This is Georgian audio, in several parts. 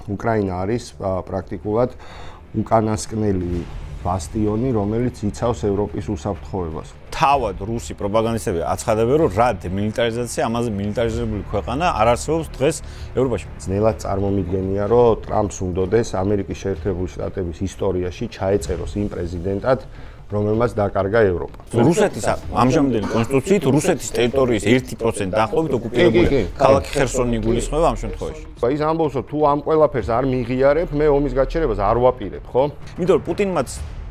უკრაინა არის პრაქტიკულად უკანასკნელი ბასტიონი, რომელიც იცავს ევროპის უსაფრთხოებას. თავად რუსი პროპაგანდისტები აცხადებენ, რომ რა დემილიტარიზაცია, ამაზე მილიტარიზებული ქვეყანა არ არსებობს დღეს ევროპაში. ძნელად წარმომიდგენია, რომ ტრამპს უნდოდეს ამერიკის შეერთებული შტატების ისტორიაში ჩაეწეროს იმ პრეზიდენტად, რომელმაც დაკარგა ევროპა. რუსეთის ამჟამინდელი კონსტიტუციით რუსეთის ტერიტორიის 1% დაახლოებით ოკუპირებულია. ქალაქი ხერსონი იგულისხმება ამ შემთხვევაში. ის ამბობს, რომ თუ ამ ყველაფერს არ მიღიარებ, მე ომის გაჩერებას არ ვაპირებ, ხო? იმიტომ რომ პუტინმაც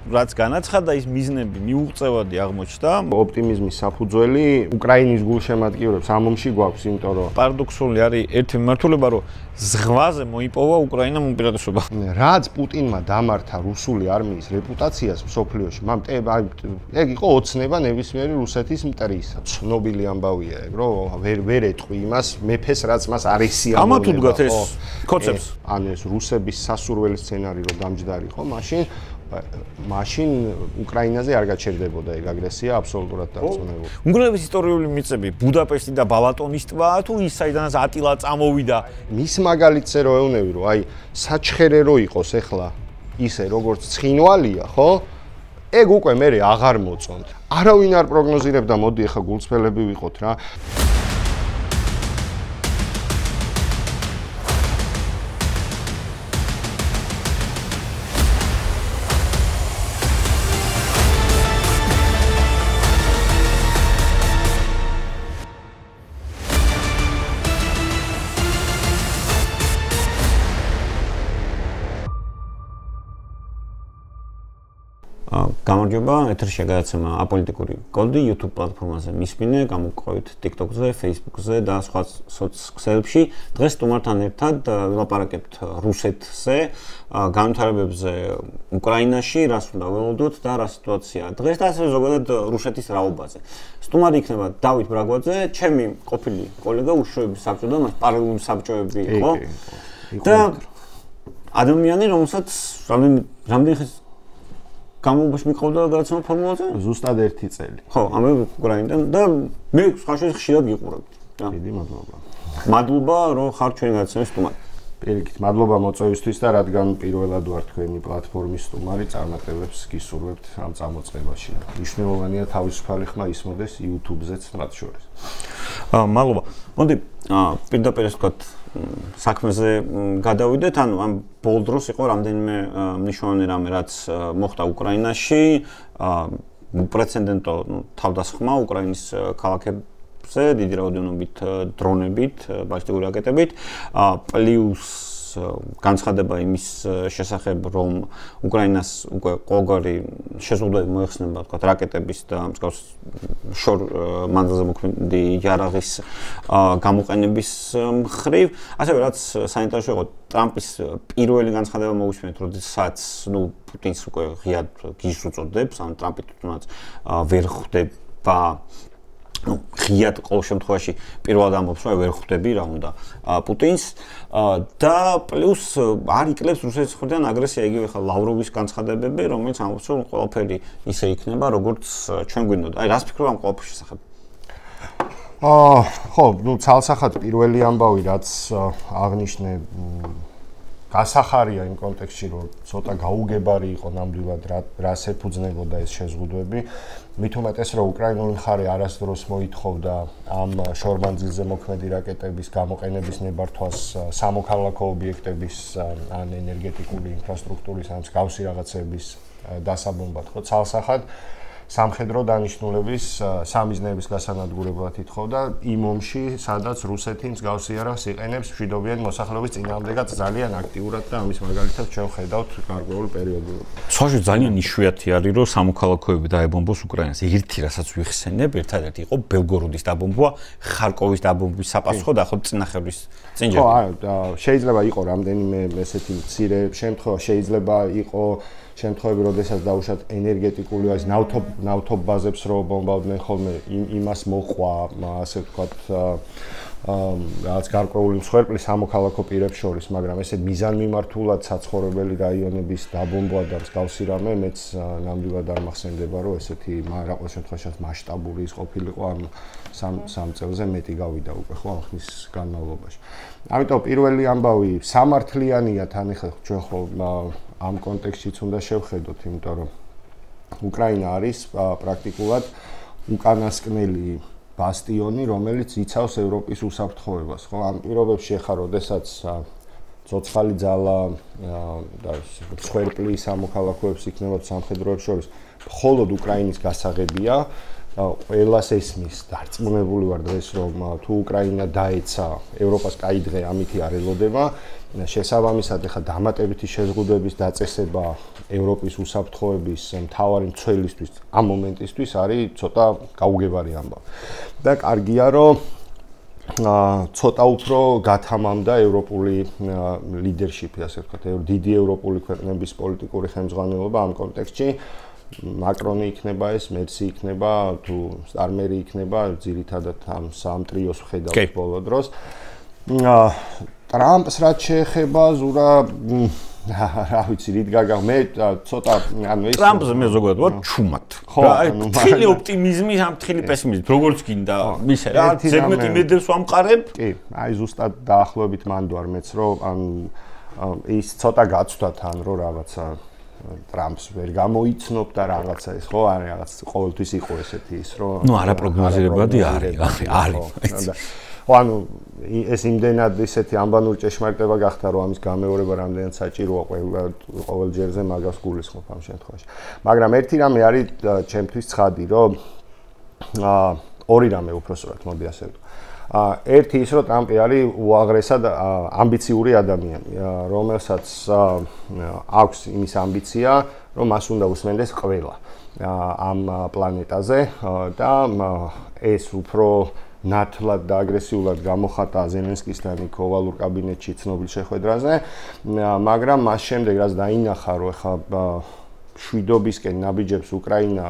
რაც განაცხადა, ის მიზნები მიუღწევადი აღმოჩნდა. ოპტიმიზმის საფუძველი უკრაინის გულშემატკივრებს ამ ომში გვაქვს, იმიტომ რომ პარადოქსული არის ერთი მიმართულება, რომ ზღვაზე მოიპოვა უკრაინამ უპირატესობა. რაც პუტინმა დამართა რუსული არმიის რეპუტაციას მსოფლიოში, ეგ იყო ოცნება ნებისმიერი რუსეთის მტრისა. ცნობილი ამბავია ეგ, რომ ვერ ეტყვი იმას მეფეს, რაც მას არ ესიამოვნება. ამათ უდგათ ეს კონცეფტს. ან ეს რუსების სასურველი სცენარი რომ დამჯდარიყო, მაშინ უკრაინაზე არ გაჩერდებოდა ეგ აგრესია აბსოლუტურად დარწმუნებული. უნგრელების ისტორიული მიწები ბუდაპეშტი და ბალატონის ტბა თუ ის საიდანაც ატილა წამოვიდა. მის მაგალითზე რო ეუნები, რომ აი საჩხერე რო იყოს ეხლა ისე როგორც ცხინვალია, ხო? ეგ უკვე მე აღარ მოწონთ. არავინ არ პროგნოზირებდა, მოდი ეხლა გულწრფელები ვიყოთ რა. გამარჯობა, ეთერში გადაცემა აპოლიტიკური კოდი YouTube პლატფორმაზე მისმინე, გამოგყვებით TikTok-ზე, Facebook-ზე და სხვა სოციალებში. დღეს სტუმართან ერთად ვილაპარაკებთ რუსეთზე, განვითარებებზე უკრაინაში, რას უნდა ველოდოთ და რა სიტუაციაა დღეს და ასევე ზოგადად რუსეთის რაობაზე. სტუმარი იქნება დავით ბრაგვაძე, ჩემი ყოფილი კოლეგა უშუალოდ საბჭოდან, მას პარალელური საბჭოები იყო. და ადამიანი, რომელსაც რამდენი ხნის გამომბოში მიყავდა გადაცემა ფორმულაზე? ზუსტად 1 წელი. ხო, ამე უკრაინიდან და მე სხვაშორის ხშირად გიყურებთ. დიდი მადლობა. მადლობა, რომ ხარ ჩვენი გადაცემის სტუმარი. პირიქით, მადლობა მოწვევისთვის და რადგან პირველად ვარ თქვენი პლატფორმის სტუმარი, წარმატებებს გისურვებთ ამ წამოწყებაში. მნიშვნელოვანია თავისუფალი ხმა ისმოდეს YouTube-ზეც მათ შორის. მადლობა. მოდი, პირდაპირ ეს ვთქვათ, საქმეზე გადავიდეთ, ანუ ამ ბოლო დროს იყო რამდენიმე მნიშვნელოვანი რამე, რაც მოხდა უკრაინაში, უპრეცედენტო თავდასხმა უკრაინის ქალაქებზე, დიდი რაოდენობით დრონებით, ბალისტიკური რაკეტებით, პლუს განცხადება იმის შესახებ, რომ უკრაინას უკვე ყოველგვარი შეზღუდვები მოეხსნება, თქვათ, რაკეტების და მსგავს შორ მანძილზე მოქმედი იარაღის გამოყენების მხრივ, ასევე რაც საინტერესო იყო, ტრამპის პირველი განცხადება მოვისმენთ, როდესაც პუტინს უკვე ღიად გიჟს უწოდებს, ან ტრამპი თვითონაც ვერ ხვდება ღიად ყოველ შემთხვევაში პირველად ამბობს, რომ ვერ ხვდები რა უნდა პუტინს და პლუს არ იკლებს რუსეთის მხრიდან აგრესია, იგივე ხა ლავროვის განცხადებები, რომელიც ამბობს, რომ ყველაფერი ისე იქნება, როგორც ჩვენ გვინდოდა. აი, რას ფიქრობ ამ ყველაფრის შესახებ? ხო, ცალსახად პირველი ამბავი, რაც აღნიშნე, გასახარია იმ კონტექსტში, რომ ცოტა გაუგებარი იყო ნამდვილად რას ეფუძნებოდა ეს შეზღუდვები. მით უმეტეს, რომ უკრაინული მხარე არასდროს მოითხოვდა ამ შორმანძილზე მოქმედი რაკეტების გამოყენების ნებართვას სამოქალაქო ობიექტების ან ენერგეტიკული ინფრასტრუქტურის ან მსგავსი რაღაცების დასაბომბად, ხო, ცალსახად სამხედრო დანიშნულების სამიზნეების გასანადგურებლად ითხოვდა იმ ომში, სადაც რუსეთი მსგავსი იარაღს იყენებს მშვიდობიანი მოსახლეობის წინააღმდეგაც ძალიან აქტიურად და ამის მაგალითად ჩვენ ხედავთ გარკვეულ პერიოდულად. სხვაში ძალიან იშვიათი არის, რომ სამოქალაქოები დაებომბოს უკრაინას. ერთი, რასაც ვიხსენებ, ერთადერთი იყო ბელგოროდის დაბომბვა, ხარკოვის დაბომბვის საპასუხოდ, ახლა წინახევრის წინჯერ. ხო, შეიძლება იყო რამდენიმე ესეთი მცირე შემთხვევა, შეიძლება იყო შემთხვევები, როდესაც დაუშვათ ენერგეტიკული ის ნავთობ ბაზებს რო ბომბავდნენ ხოლმე, იმას მოყვა, ასე ვთქვათ, რაღაც გარკვეული მსხვერპლი სამოქალაქო პირებს შორის, მაგრამ ესე მიზანმიმართულად საცხოვრებელი რაიონების დაბომბვა და მსგავსი რამე მეც ნამდვილად არ მახსენდება, რომ ესეთი რაღაც შემთხვევაში მასშტაბური ის ყოფილიყო ამ სამ წელზე მეტი გავიდა უკვე ხო ამ ხნის განმავლობაში. ამიტომ პირველი ამბავი სამართლიანია თან ახლა ჩვენ ხო ამ კონტექსტშიც უნდა შევხედოთ, იმიტომ რომ უკრაინა არის პრაქტიკულად უკანასკნელი ბასტიონი, რომელიც იცავს ევროპის უსაფრთხოებას, ხო? ამ პირობებში ახლა როდესაც ცოცხალი ძალა და მსხვერპლი სამოქალაქოებს იქნება სამხედროებს შორის, მხოლოდ უკრაინის გასაღებია. ყველას ესმის, დარწმუნებული ვარ დღეს, რომ თუ უკრაინა დაეცა ევროპას კაი დღე ამითი არ ელოდება. შესაბამისად, ახლა დამატებითი შეზღუდვების დაწესება ევროპის უსაფრთხოების მთავარი მცველისთვის ამ მომენტისთვის არის ცოტა გაუგებარი ამბავი. და კარგია, რომ ცოტა უფრო გათამამდა ევროპული ლიდერშიპი, ასე ვთქვათ, დიდი ევროპული ქვეყნების პოლიტიკური ხელმძღვანელობა ამ კონტექსტში. Macron იქნება ეს, Mercy იქნება, თუ Starmer იქნება, ძირითადად ამ სამ ტრიოს ვხედავთ ბოლო დროს. ტრამპს რაც შეეხება, ზურა რა ვიცი, რით გაგა მე ცოტა ანუ ეს ტრამპს მე ზოგადად ვარ ჩუმად. აი, თხილი ოპტიმიზმი, ამ თხილი პესიმიზმი, როგორც გინდა, მისე რა, ზედმეტ იმედებს ვამყარებ. კი, აი ზუსტად დაახლოებით მანდ ვარ მეც, რომ ან ის ცოტა გაცვდა თან, რომ რაღაცა ტრამპს ვერ გამოიცნობ და რაღაცა ის ხო არის რაღაც ყოველთვის იყო ესეთი ის რომ ნუ არაპროგნოზირებადი არის. ხო ანუ ეს იმდენად ისეთი ამბანური ჭეშმარიტება გახდა რომ ამის გამეორება რამდენად საჭიროა ყოველ ჯერზე მაგას გულისხმობ ამ შემთხვევაში. მაგრამ ერთი რამე არის ჩემთვის ცხადი რომ ორი რამე უпроსტად მოდი ასე ვთქვა. ერთი ის რომ ტრამპი არის უაღრესად ამბიციური ადამიანი, რომელსაც აქვს იმის ამბიცია, რომ მას უნდა უსმენდეს ყველა ამ პლანეტაზე და ეს უფრო ნათლად და აგრესიულად გამოხატა ზელენსკისთან იქ ოვალურ კაბინეტში ცნობილ შეხვედრაზე, მაგრამ მას შემდეგ რაც დაინახა, რომ ახლა შვიდობისკენ ნაბიჯებს უკრაინა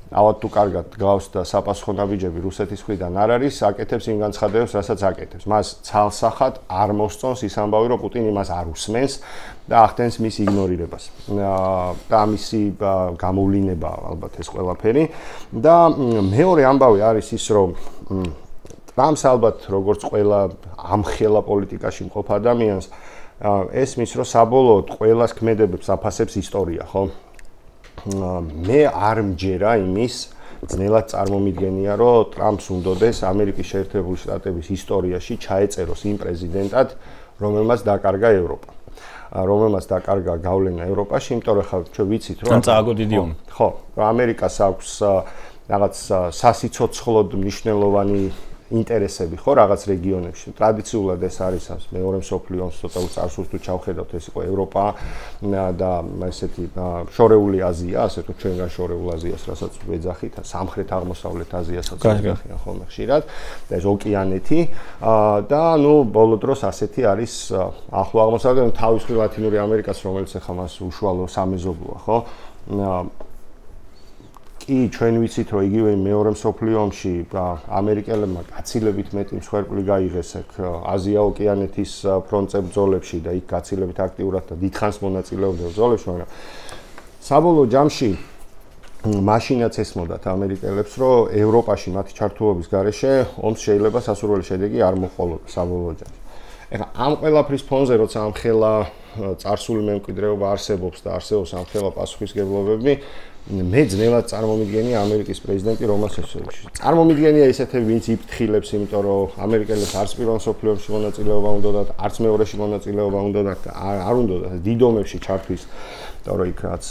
ავად თუ კარგად გავს და საპასუხო ნაბიჯები რუსეთის მხრიდან არ არის, აკეთებს იმ განცხადებებს, რასაც აკეთებს. მას ცალსახად არ მოსწონს ის ამბავი, რომ პუტინი მას არ უსმენს და ახდენს მის იგნორირებას. და მისი გამოვლენა ალბათ ეს ყველაფერი. და მეორე ამბავი არის ის, რომ ტრამპს ალბათ როგორც ყველა ამხელა პოლიტიკაში მყოფ ადამიანს ესმის, რომ საბოლოოდ ყველას ქმედებებს აფასებს ისტორია, ხო? მე არ მჯერა იმის ძნელად წარმომიდგენია, რომ ტრამპს უნდოდეს ამერიკის შეერთებული შტატების ისტორიაში ჩაეწეროს იმ პრეზიდენტად, რომელმაც დაკარგა ევროპა. რომელმაც დაკარგა გავლენა ევროპაში, იმიტომ რომ ხა ჩვენ ვიცით, რომ წააგო დიდი ომი. ხო, ამერიკას აქვს რაღაც სასიცოცხლოდ მნიშვნელოვანი ინტერესები ხო რაღაც რეგიონებში. ტრადიციულად ეს არის მეორე მსოფლიო ომს ცოტა უწარსულს თუ ჩავხედავთ, ეს იყო ევროპა და ესეთი შორეული აზია, ასე თუ ჩვენგან შორეულ აზიას, რასაც ვეძახით, სამხრეთ აღმოსავლეთ აზიასაც ვეძახიან ხოლმე ხშირად და ეს ოკეანეთი და ნუ ბოლო დროს ასეთი არის ახლო აღმოსავლეთ, თავის მხრივ ლათინური ამერიკას, რომელიც ახლა მას უშუალო სამეზობლოა, ხო? კი, ჩვენ ვიცით, რომ იგივე მეორე მსოფლიო ომში ამერიკელებმა გაცილებით მეტი მსხვერპლი გაიღეს აქ აზია-ოკეანეთის ფრონტზე ბრძოლებში და იქ გაცილებით აქტიურად და დიდხანს მონაწილეობდა ბრძოლებში, მაგრამ საბოლოო ჯამში მაშინაც ესმოდათ ამერიკელებს, რომ ევროპაში მათი ჩართულობის გარეშე ომს შეიძლება სასურველი შედეგი არ მოჰყოლოდა საბოლოო ჯამში. ეხლა ამ ყველაფრის ფონზე, როცა ამ ხელა წარსული მემკვიდრეობა არსებობს და არსებობს ამ ხელა პასუხისგებლობები, მე ძნელად წარმომიდგენია ამერიკის პრეზიდენტი რომელსაც წარმომიდგენია ისეთები, ვინც იფრთხილებს, იმიტომ რომ ამერიკელებს არც პირველ მსოფლიო ომში მონაწილეობა უნდათ, არც მეორეში მონაწილეობა უნდათ, არ უნდათ დიდ ომებში ჩართვის, იმიტომ რომ იქ რაც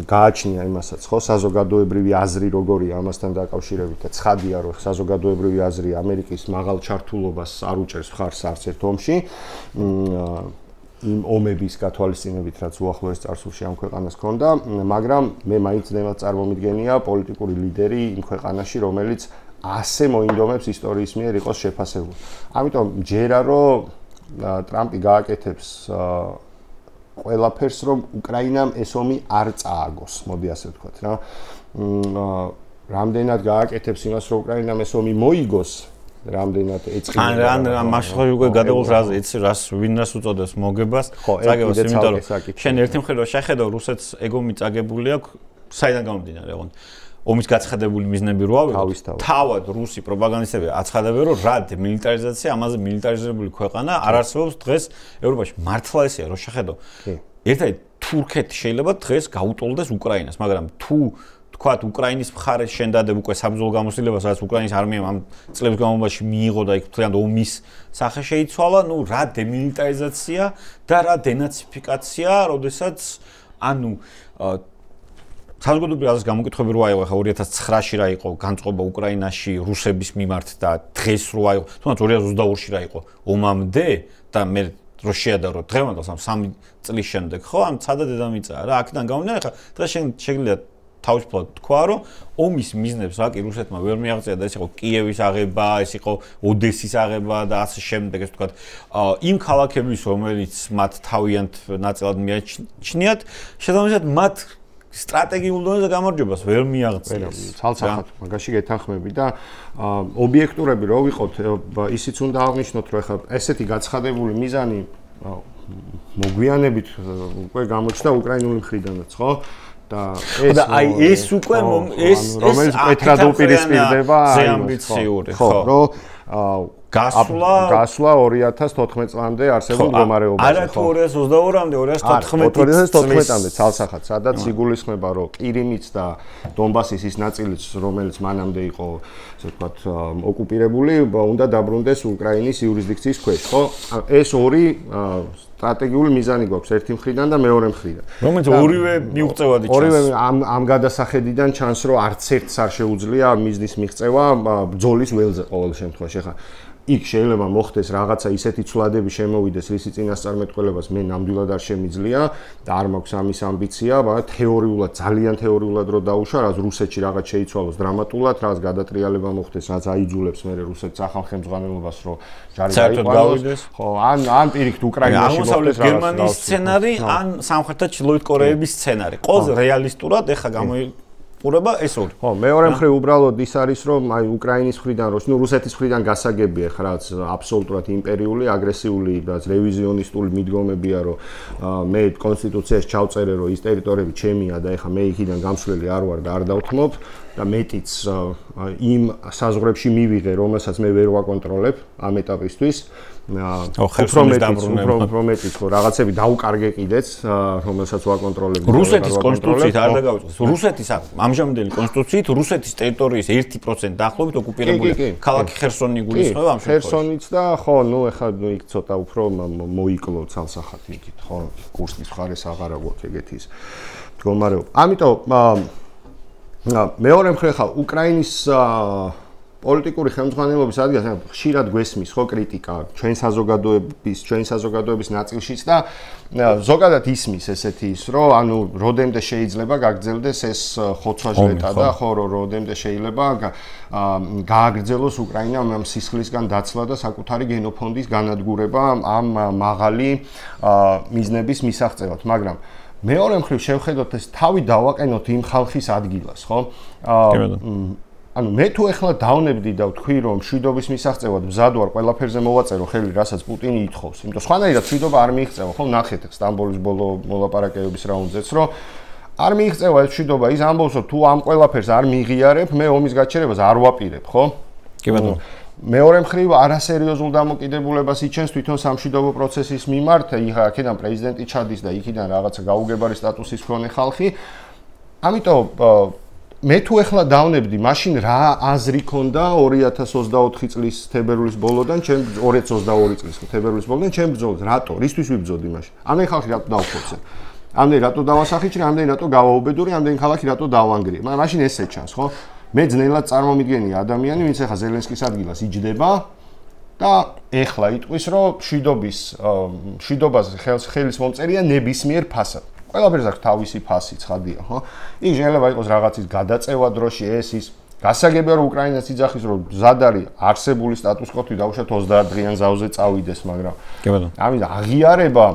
გააჩნია იმასაც, ხო, საზოგადოებრივი აზრი როგორია ამასთან დაკავშირებით და ცხადია, რომ საზოგადოებრივი აზრი ამერიკის მაღალ ჩართულობას არ უჭერს მხარს არც ერთ ომში. იმ ომების გათვალისწინებით, რაც უახლოეს წარსულში ამ ქვეყანას ჰქონდა, მაგრამ მე მაინც ძნელად წარმომიდგენია პოლიტიკური ლიდერი იმ ქვეყანაში, რომელიც ასე მოინდომებს ისტორიის მიერ იყოს შეფასებული. ამიტომ ჯერა რომ ტრამპი გააკეთებს ყველაფერს, რომ უკრაინამ ეს ომი არ წააგოს, მოდი ასე ვთქვათ რა. რამდენად გააკეთებს იმას, რომ უკრაინამ ეს ომი მოიგოს, რამდენად ეწყინა. ან მაშინ უკვე გადავალ რაზე იცი რას ვინას უწოდებს მოგებას წაგებას იმიტომ რომ შენ ერთი მხრიდან შეხედავ რუსეთს ეგომი წაგებული აქვს საიდან გამომდინარე ოღონდ ომის გაცხადებული მიზნები რო ავიღოთ თავად რუსი პროპაგანდისტები აცხადებენ რომ რა დემილიტარიზაცია ამაზე მილიტარიზებული ქვეყანა არ არსებობს დღეს ევროპაში მართლა ესეა რომ შეხედავ ერთად თურქეთი შეიძლება დღეს გაუტოლდეს უკრაინას მაგრამ თუ თქვათ უკრაინის მხარეს შენდადებ უკვე საბრძოლო გამოსილებას რაც უკრაინის არმიამ ამ წლების განმავლობაში მიიღო და იქ თლიანად ომის სახე შეიცვალა ნუ რა დემილიტარიზაცია და რა დენაციფიკაცია როდესაც ანუ საზოგადოებრივი აზრის გამოკითხვები რო აიღო ხა 2009-ში რა იყო განწყობა უკრაინაში რუსების მიმართ და დღეს რო აიღო თუნდაც 2022-ში რა იყო ომამდე და მე რო შეადარო დღევანდელს ამ 3 წლის შემდეგ ხო ამ ცადა დედამიწაა რა აქედან გამომდინარე ხა დღეს შეგიძლია თავისუფლად თქვა რომ ომის მიზნებს რა კი რუსეთმა ვერ მიაღწია და ეს იყო კიევის აღება, ეს იყო ოდესის აღება და ასე შემდეგ ეს თქვა იმ ქალაქების რომელიც მათ თავიანთ ნაწილად მიაჩნიათ შესაბამისად მათ სტრატეგიულ დონეზე გამარჯვებას ვერ მიაღწიეს. ცალსახად მაგაში გეთანხმები და ობიექტურები რო ვიყოთ ისიც უნდა აღნიშნოთ რომ ეხლა ესეთი გაცხადებული მიზანი მოგვიანებით უკვე გამოჩნდა უკრაინული მხრიდანაც ხო? და ეს უკვე ეს რომელიც პეტრად უპირისპირდება ზე ამბიციური ხო რომ გასვლა 2014 წლამდე არსებულ მდგომარეობაზე არა თუ 2022-მდე 2014-მდე ცალსახად სადაც იგულისხმება რომ ყირიმიც და დონბასის ის ნაწილიც რომელიც მანამდე იყო ასე ვთქვათ ოკუპირებული უნდა დაბრუნდეს უკრაინის იურისდიქციის ქვეშ ხო ეს ორი სტრატეგიული მიზანი გვაქვს ერთი მხრიდან და მეორე მხრიდან რომელიც ორივე მიუღწევადი ჩანს ორივე ამ გადასახედიდან ჩანს რომ არც ერთს არ შეუძლია მიზნის მიღწევა ბრძოლის ველზე ყოველ შემთხვევაში ხა იქ შეიძლება მოხდეს რაღაცა ისეთი ცვლადები შემოვიდეს რისი წინასწარმეტყველებას მე ნამდვილად არ შემიძლია და არ მაქვს ამის ამბიცია მაგრამ თეორიულად ძალიან თეორიულად რო დაუშვა რაც რუსეთში რაღაც შეიცვალოს დრამატულად რაც გადატრიალება მოხდეს რაც აიძულებს მე რუსეთს ახალ ხელმძღვანელობას რო ჯარი დაიყვანოს ხო ან პირიქით უკრაინაში მოხდეს რაღაც გერმანიის სცენარი ან სამხრეთ და ჩრდილოეთ კორეების სცენარი ყველაზე რეალისტურად ეხა ყურება ეს ორი. ხო, მეორე მხრივ უბრალოდ ის არის რომ აი უკრაინის მხრიდან ნუ რუსეთის მხრიდან გასაგებია ხა რაც აბსოლუტურად იმპერიული, აგრესიული და რევიზიონისტული მიდგომებია რომ მე კონსტიტუციაში ჩავწერე რომ ის ტერიტორიები ჩემია და ეხა მე იქიდან გამსვლელი არ ვარ და არ დავთმობ და მეტიც იმ საზღვრებში მივიღე რომელსაც მე ვერ ვაკონტროლებ ამ ეტაპისთვის უფრო მეტიც ხო რაღაცები დაუკარგე კიდეც რომელსაც ვაკონტროლებ რუსეთის კონსტიტუციით არ დაგავიწყდეს რუსეთის ამჟამინდელი კონსტიტუციით რუსეთის ტერიტორიის 1% დაახლოებით ოკუპირებული ქალაქი ხერსონი გულისხმობა ამ შემთხვევაში ხერსონიც და ხო ნუ ეხლა იქ ცოტა უფრო მოიკლო ცალსახად იქით ხო კურსკის მხარეს აღარა გვაქვს ეგეთი ის მდგომარეობა ამიტომ მეორე მხრივ ხა უკრაინის პოლიტიკური ხელმძღვანელობის ადგილას ხშირად გვესმის ხო კრიტიკა ჩვენ საზოგადოების ნაწილშიც და ზოგადად ისმის ესეთი ის რომ ანუ როდემდე შეიძლება გაგრძელდეს ეს ხოცვა-ჟლეტა და ხო როდემდე შეიძლება გააგრძელოს უკრაინამ ამ სისხლისგან დაცლა და საკუთარი გენოფონდის განადგურება ამ მაღალი მიზნების მისაღწევად მაგრამ მეორე მხრივ შევხედოთ ეს თავი დავაყენოთ იმ ხალხის ადგილას ხო ანუ მე თუ ეხლა დავნებდი და ვთქვი რომ მშვიდობის მისაღწევად მზად ვარ ყველაფერზე მოვაწერო ხელი რასაც პუტინი ითხოვს იმიტომ სხვანაირად მშვიდობა არ მიიღწევა ხო ნახეთ სტამბოლის ბოლო მოლაპარაკებების რაუნდზეც რომ არ მიიღწევა ეს მშვიდობა ის ამბობს რომ თუ ამ ყველაფერს არ მიიღიარებ მე ომის გაჩერებას არ ვაპირებ ხო კი ბატონო მეორე მხრივ არასერიოზულ დამოკიდებულებას იჩენს თვითონ სამშვიდობო პროცესის მიმართ იქიდან პრეზიდენტი ჩადის და იქიდან რაღაცა გაუგებარი სტატუსის მქონე ხალხი ამიტომ მე თუ ეხლა დავნებდი მაშინ რა აზრი ქონდა 2024 წლის თებერვლის ბოლოდან ჩემ 2022 წლის თებერვლის ბოლოდან ჩემ ბრძოლას რატო რისთვის ვიბრძოდი მაშინ ამდენი ხალხი რატო დავხოცე ამდენი რატო დავასახიჩრე ამდენი რატო გავაუბედური ამდენი ხალხი რატო დავანგრიე მაგრამ მაშინ ესე ჩანს ხო მე ძნელად წარმომიდგენია ადამიანი ვინც ახლა ზელენსკის ადგილას იჯდება და ეხლა იტყვის რომ მშვიდობაზე ხელის მომწერია ნებისმიერ ფასად ყველაფერს აქვს თავისი ფასი ცხადია ხო იქ შეიძლება იყოს რაღაცის გადაწევა დროში ის გასაგებია რომ უკრაინას იძახის რომ მზად არის არსებული სტატუს კვო დაუშვათ 30 დღიან ზავზე წავიდეს მაგრამ კი ბატონო ამის აღიარება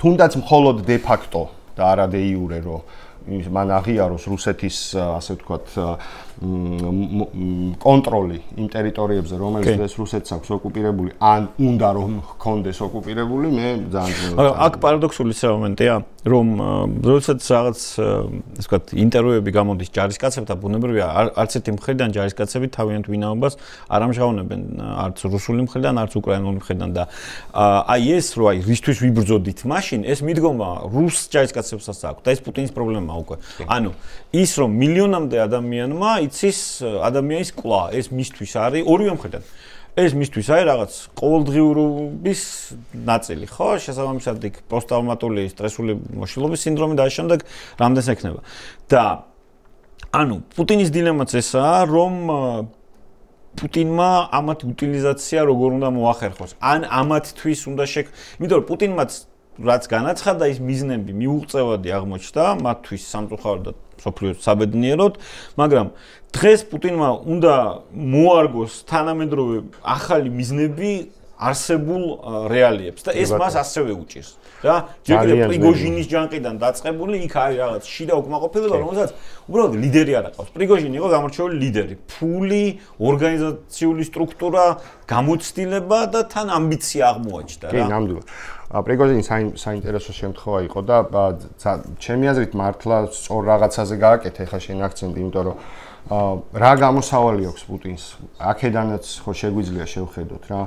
თუნდაც მხოლოდ დე ფაქტო და არა დე იურე რომ მან აღიაროს რუსეთის ასე ვთქვათ კონტროლი იმ ტერიტორიებზე, რომელიც დღეს რუსეთს აქვს ოკუპირებული, ან უნდა რომ ჰქონდეს ოკუპირებული, მე ძალიან მაგრამ აქ პარადოქსული მომენტია, რომ როდესაც რაღაც ასე ვთქვათ ინტერვიუები გამოდის ჯარისკაცებთან, ბუნებრივია არც ერთი მხრიდან ჯარისკაცები თავიანთ ვინაობას არ ამჟღავნებენ, არც რუსული მხრიდან, არც უკრაინული მხრიდან და აი ეს რო აი რისთვის ვიბრძოდით მაშინ, ეს მიდგომა რუს ჯარისკაცებსაც აქვს და ეს პუტინის პრობლემაა უკვე. ანუ ის რომ მილიონამდე ადამიანმა იცის ადამიანის კვლავ ეს მისთვის არის ორივე მხრიდან. ეს მისთვის არის რაღაც ყოველდღიურობის ნაწილი, ხო? შესაბამისად იქ პოსტტრაუმატული სტრესული მოშლობის სინდრომი და შემდეგ რამდენს ექნება. და ანუ პუტინის დილემაც ესაა, რომ პუტინმა ამათ უტილიზაცია როგორ უნდა მოახერხოს. ან ამათთვის უნდა იმიტომ რომ პუტინმაც რაც განაცხადა ის მიზნები მიუღწევადი აღმოჩნდა მათთვის სამწუხაროდ და სოფლიოს საბედნიეროდ, მაგრამ დღეს პუტინმა უნდა მოარგოს თანამედროვე ახალი მიზნები არსებულ რეალიებს და ეს მას ასევე უჭირს. რა, ჯერ პრიგოჟინის ჯანყიდან დაწყებული, იქ არის რაღაც შიდა უკმაყოფილება, რომელსაც უბრალოდ ლიდერი არ აყავს. პრიგოჟინი იყო გამორჩეული ლიდერი, ფული, ორგანიზაციული სტრუქტურა, გამოცდილება და თან ამბიცია აღმოაჩნდა რა. კი, ნამდვილად. პრიგოჟინი საინტერესო შემთხვევა იყო და ჩემი აზრით მართლა სწორ რაღაცაზე გააკეთე ხა შენ აქცენტი, იმიტომ რომ რა გამოსავალი აქვს პუტინს? აქედანაც ხო შეგვიძლია შევხედოთ რა.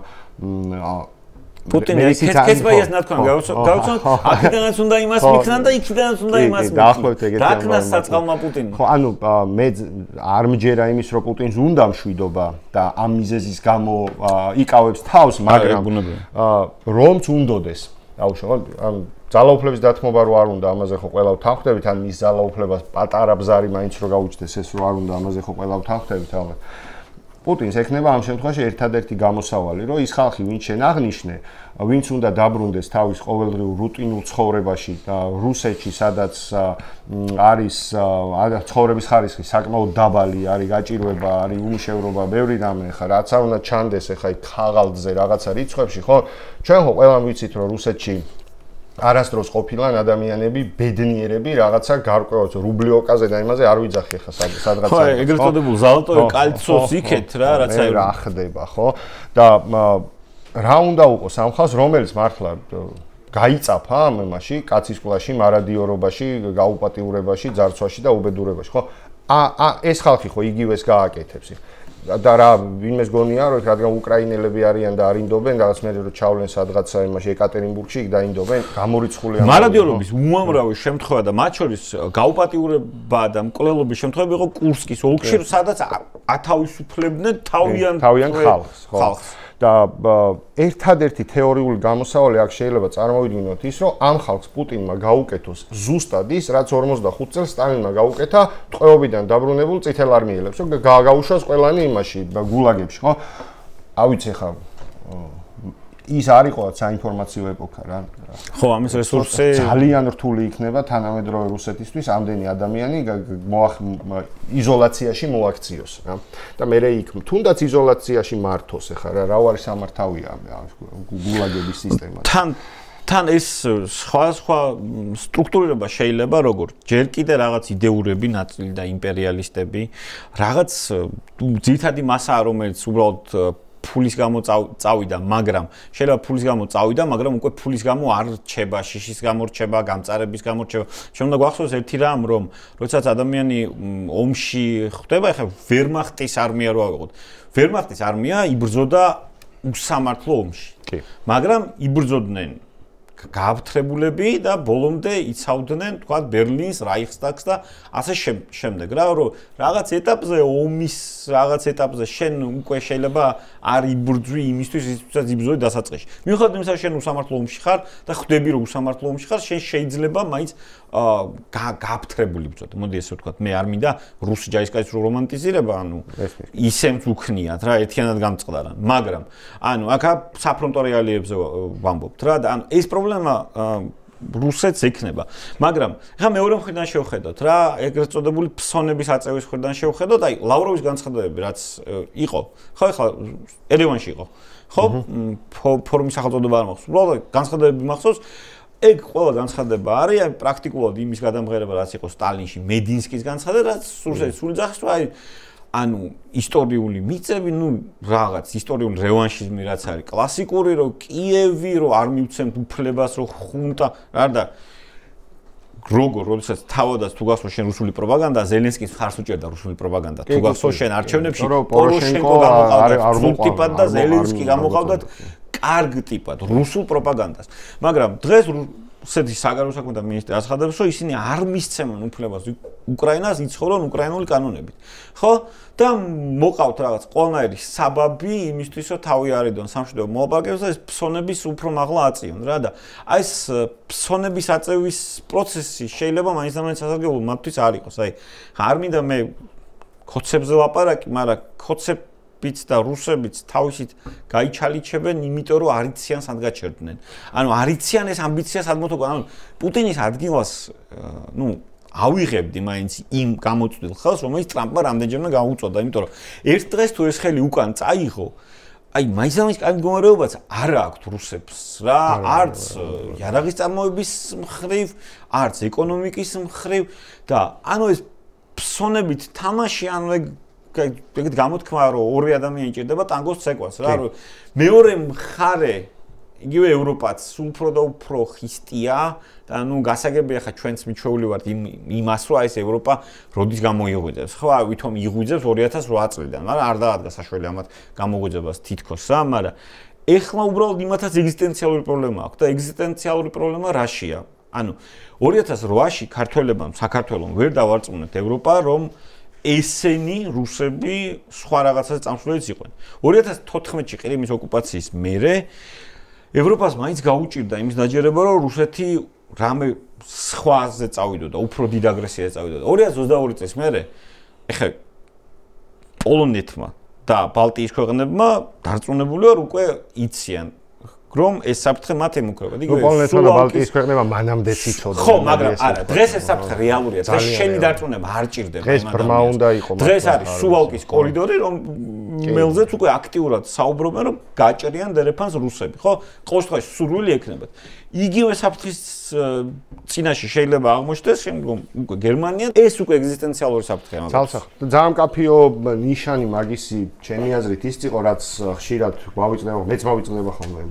პუტინი კესბაიას ნათქვამ გავუცნოთ, აქედანაც უნდა იმას მიქნან და იქიდანაც უნდა იმას მიქნან. დაახლოებით ეგეთი რა ქნას საწყალმა პუტინმა? ხო, ანუ მე არ მჯერა იმის, რომ პუტინს უნდა მშვიდობა და ამ მიზეზის გამო იკავებს თავს, მაგრამ რომც უნდოდეს. აუშავ, ან ძალაუფლების დათმობა რო არ უნდა, ამაზე ხო ყველა ვთანხმდებით, ან მის ძალაუფლებას პატარა ბზარი მაინც რო გაუჩნდეს, ეს რო არ უნდა, ამაზე ხო ყველა ვთანხმდებით, ალბათ. პუტინს ექნება ამ შემთხვევაში ერთადერთი გამოსავალი, რომ ის ხალხი, ვინც შენ აღნიშნე, ვინც უნდა დაბრუნდეს თავის ყოველდღიურ რუტინულ ცხოვრებაში და რუსეთში, სადაც არის ცხოვრების ხარისხი საკმაოდ დაბალი, არის გაჭირვება, არის უმშევრობა, ბევრი რამე, ხა რაც არ უნდა ჩანდეს ახლა იქ ხაღალდზე რაღაცა რიცხვებში, ხო? ჩვენ ხო ყველამ ვიცით, რომ რუსეთში არასდროს ყოფილან ადამიანები, ბედნიერები, რაღაცა გარკვეულწ რუბლიოკაზე და იმაზე არ ვიძახი ხა სადღაც. ხო, ეგრეთ წოდებულ ზალტოე კალცოს იქეთ რა, რაც აი რა ხდება, ხო? და რა უნდა უყოს ამ ხალხს, რომელიც მართლა გაიწაფა ამ იმაში, კაცის კლასში, მარადიორობაში, გაუპატიურებაში, ძარცვაში და უბედურებაში, ხო? ეს ხალხი ხო იგივეს გააკეთებს. და რა ვინმეს გონია რომ რადგან უკრაინელები არიან და არინდობენ რაღაც მე რომ ჩავლენ სადღაცა იმაში ეკატერინბურგში იქ დაინდობენ გამორიცხული ამ მარადიორობის უამრავი შემთხვევა და მათ შორის გაუპატიურება და მკვლელობის შემთხვევები იყო კურსკის ოლქში სადაც ათავისუფლებდნენ თავიანთ ხალხს და ერთადერთი თეორიული გამოსავალი აქ შეიძლება წარმოვიდგინოთ ის, რომ ამ ხალხს პუტინმა გაუკეთოს ზუსტად ის, რაც 45 წელს სტალინმა გაუკეთა ტყვეობიდან დაბრუნებულ წითელ არმიელებს, რომ გააუშვას ყველანი იმაში გულაგებში, ხო? ავიცი ხა ის არ იყო საინფორმაციო ეპოქა რა. ხო, ამის რესურსი ძალიან რთული იქნება თანამედროვე რუსეთისთვის ამდენი ადამიანი იზოლაციაში მოაქციოს რა. და მე იქ თუნდაც იზოლაციაში მართოს ახლა რა არის სამართავია გულაგების სისტემა. თან ეს სხვა სტრუქტურირება შეიძლება როგორ ჯერ კიდე რაღაც იდეურები ნაწილი და იმპერიალისტები რაღაც ძირითადი მასაა რომელიც უბრალოდ ფულის გამო წავიდა, მაგრამ შეიძლება ფულის გამო წავიდა, მაგრამ უკვე ფულის გამო არ რჩება, შიშის გამო რჩება, გამწარების გამო რჩება. ჩვენ უნდა გვახსოვს ერთი რამ, რომ როდესაც ადამიანი ომში ხდება, ეხლა ვერმახტის არმია რო ავიღოთ. ვერმახტის არმია იბრძოდა უსამართლო ომში. კი. მაგრამ იბრძოდნენ გააფთრებულები და ბოლომდე იცავდნენ, თქვა ბერლინის რაიხსტაგს და ასე შემდეგ რა, რომ რაღაც ეტაპზე ომის რაღაც ეტაპზე შენ უკვე შეიძლება არ იბრძვი იმისთვის, ისაც იბრძოდი დასაწყისში. მიუხედავად იმისა, შენ უსამართლო ომში ხარ და ხვდები, რომ უსამართლო ომში ხარ, შენ შეიძლება მაინც გააფთრებული იბრძოდე. მოდი ესე ვთქვათ, მე არ მინდა რუსი ჯარისკაცის რომანტიზირება, ანუ ისემც უქნიათ რა, ერთიანად გამწყდარან, მაგრამ ანუ აქ საფრონტო რეალიებზე ვამბობთ რა და ანუ ეს პრობლემა რუსეთს ექნება. მაგრამ ეხლა მეორე მხრიდან შევხედოთ რა, ეგრეთ წოდებული ფსონების აწევის მხრიდან შევხედოთ, აი ლავროვის განცხადებები რაც იყო. ხო, ეხლა ერევანში იყო. ხო? ფორუმის სახელწოდება არ მახსოვს. უბრალოდ განცხადებები მახსოვს. ეგ ყველა განცხადება არის, აი პრაქტიკულად იმის გადამღერება, რაც იყო სტალინში, მედინსკის განცხადება, რაც რუსეთის სულიძახის, აი ანუ ისტორიული მიწები, რაღაც ისტორიული რევანშიზმი რაც არის კლასიკური, რომ კიევი, რომ არ მივცემთ უფლებას, რომ ხუნტა, და როდესაც თავადაც თუ გახსოვს შენ რუსული პროპაგანდა, ზელენსკის მხარს უჭერდა რუსული პროპაგანდა. თუ გახსოვს შენ არჩევნებში პოროშენკო გამოყავდა ტიპად და ზელენსკი გამოყავდა კარგ ტიპად რუსულ პროპაგანდას. მაგრამ დღეს რუსეთის საგარეო საქმეთა მინისტრი აცხადებს, რომ ისინი არ მისცემენ უფლებას უკრაინას იცხოვრონ უკრაინული კანონებით. ხო? და მოყავთ რაღაც ყველანაირი საბაბი იმისთვის, რომ თავი არიდონ სამშვიდობო მოლაპარაკებებს და ეს ფსონების უფრო მაღლა აწიონ რა და აი ეს ფსონების აწევის პროცესი შეიძლება მაინც და მაინც სასარგებლო მათთვის არ იყოს. აი არ მინდა მე ხოცებზე ლაპარაკი, მაგრამ ხოცებიც და რუსებიც თავისით გაიჩალიჩებენ, იმიტომ რომ არიციან სად გაჩერდნენ. ანუ არიციან ეს ამბიცია სად მოთხოვნა. ანუ პუტინის ადგილას ავიღებდი მაინც იმ გამოწვევ ხელს, რომელიც ტრამპმა რამდენჯერმე გაუწოდა, იმიტომ რომ ერთ დღეს თუ ეს ხელი უკან წაიღო, აი მაინც კაი მდგომარეობაც არ აქვს რუსებს რა, არც იარაღის წარმოების მხრივ, არც ეკონომიკის მხრივ და ანუ ეს ფსონებით თამაში, ანუ ეგეთ გამოთქმაა, რომ ორი ადამიანი ჭირდება ტანგოს ცეკვას რა, რომ მეორე მხარე იგივე ევროპაც უფრო და უფრო ხისტია და გასაგებია ხა ჩვენც მიჩვეული ვართ იმას რომ აი ეს ევროპა როდის გამოიღვიძებს ხო ვითომ იღვიძებს 2008 წლიდან მაგრამ არ დაადგა საშველი ამათ გამოღვიძებას თითქოს რა მაგრამ ეხლა უბრალოდ იმათაც ეგზისტენციალური პრობლემა აქვს და ეგზისტენციალური პრობლემა რაშია ანუ 2008-ში ქართველებმა საქართველოს ვერ დავარწმუნეთ ევროპა რომ ესენი რუსები სხვა რაღაცას წამსვლელიც იყვნენ 2014-ში ყირიმის ოკუპაციის მერე ევროპას მაინც გაუჭირდა იმის დაჯერება რომ რუსეთი რამე სხვაზე წავიდოდა, უფრო დიდ აგრესიაზე წავიდოდა. 2022 წელს მერე ეხლა პოლონეთმა და ბალტიის ქვეყნებმა დარწმუნებული ვარ უკვე იციან რომ ეს საფრთხე მათ ემუქრება. იგივე პოლონეთმა და ბალტიის ქვეყნებმა მანამდეც იცოდა. ხო, მაგრამ არა, დღეს ეს საფრთხე რეალურია. დღეს შენი დარწმუნება არ ჭირდება. დღეს ბრმა უნდა იყოს. დღეს არის სუვალკის კორიდორი, რომ მელზეც უკვე აქტიურად საუბრობენ, რომ გაჭრიან დერეფანს რუსები, ხო? ყოველ შემთხვევაში სურვილი ექნებათ. იგივე საფრთხის წინაშე შეიძლება აღმოჩნდეს შემდგომ უკვე გერმანია ეს უკვე ეგზისტენციალური საფრთხეა მაგას. ძალიან კაფეო ნიშანი მაგისი ჩემი აზრით ის იყო რაც ხშირად გვავიწყდება, მეც მოვიწყდება ხოლმე